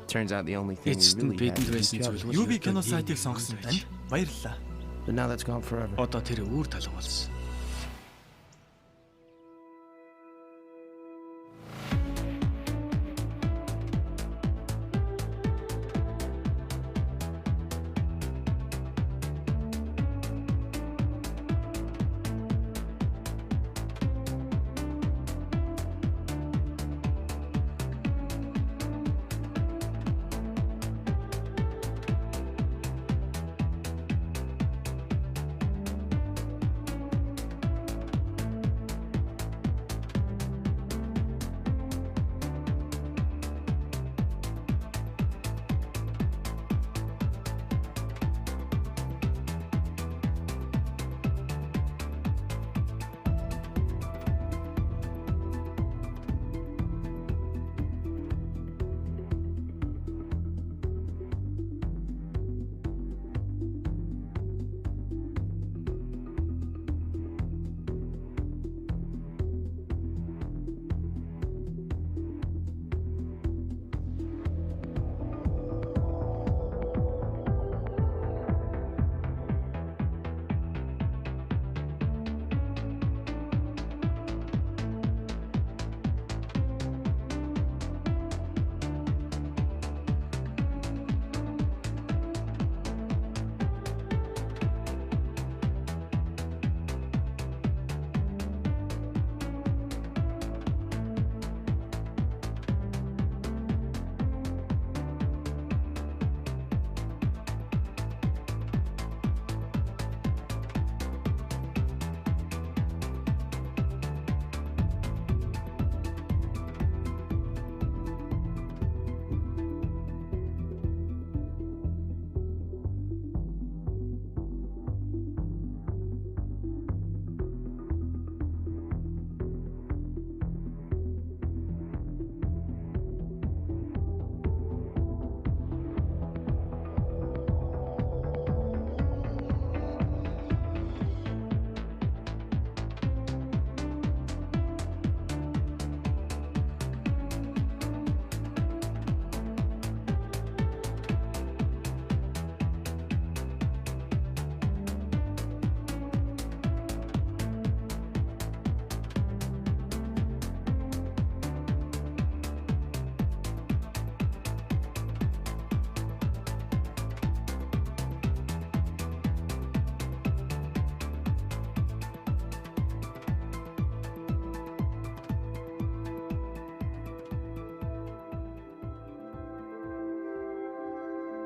Turns out the only thing Эцэст we нь really had бидэнд was байсан each зүйл other. UB кино сайтыг сонгосон танд баярлалаа. But now that's gone forever. Одоо тэр үүр талга болсон.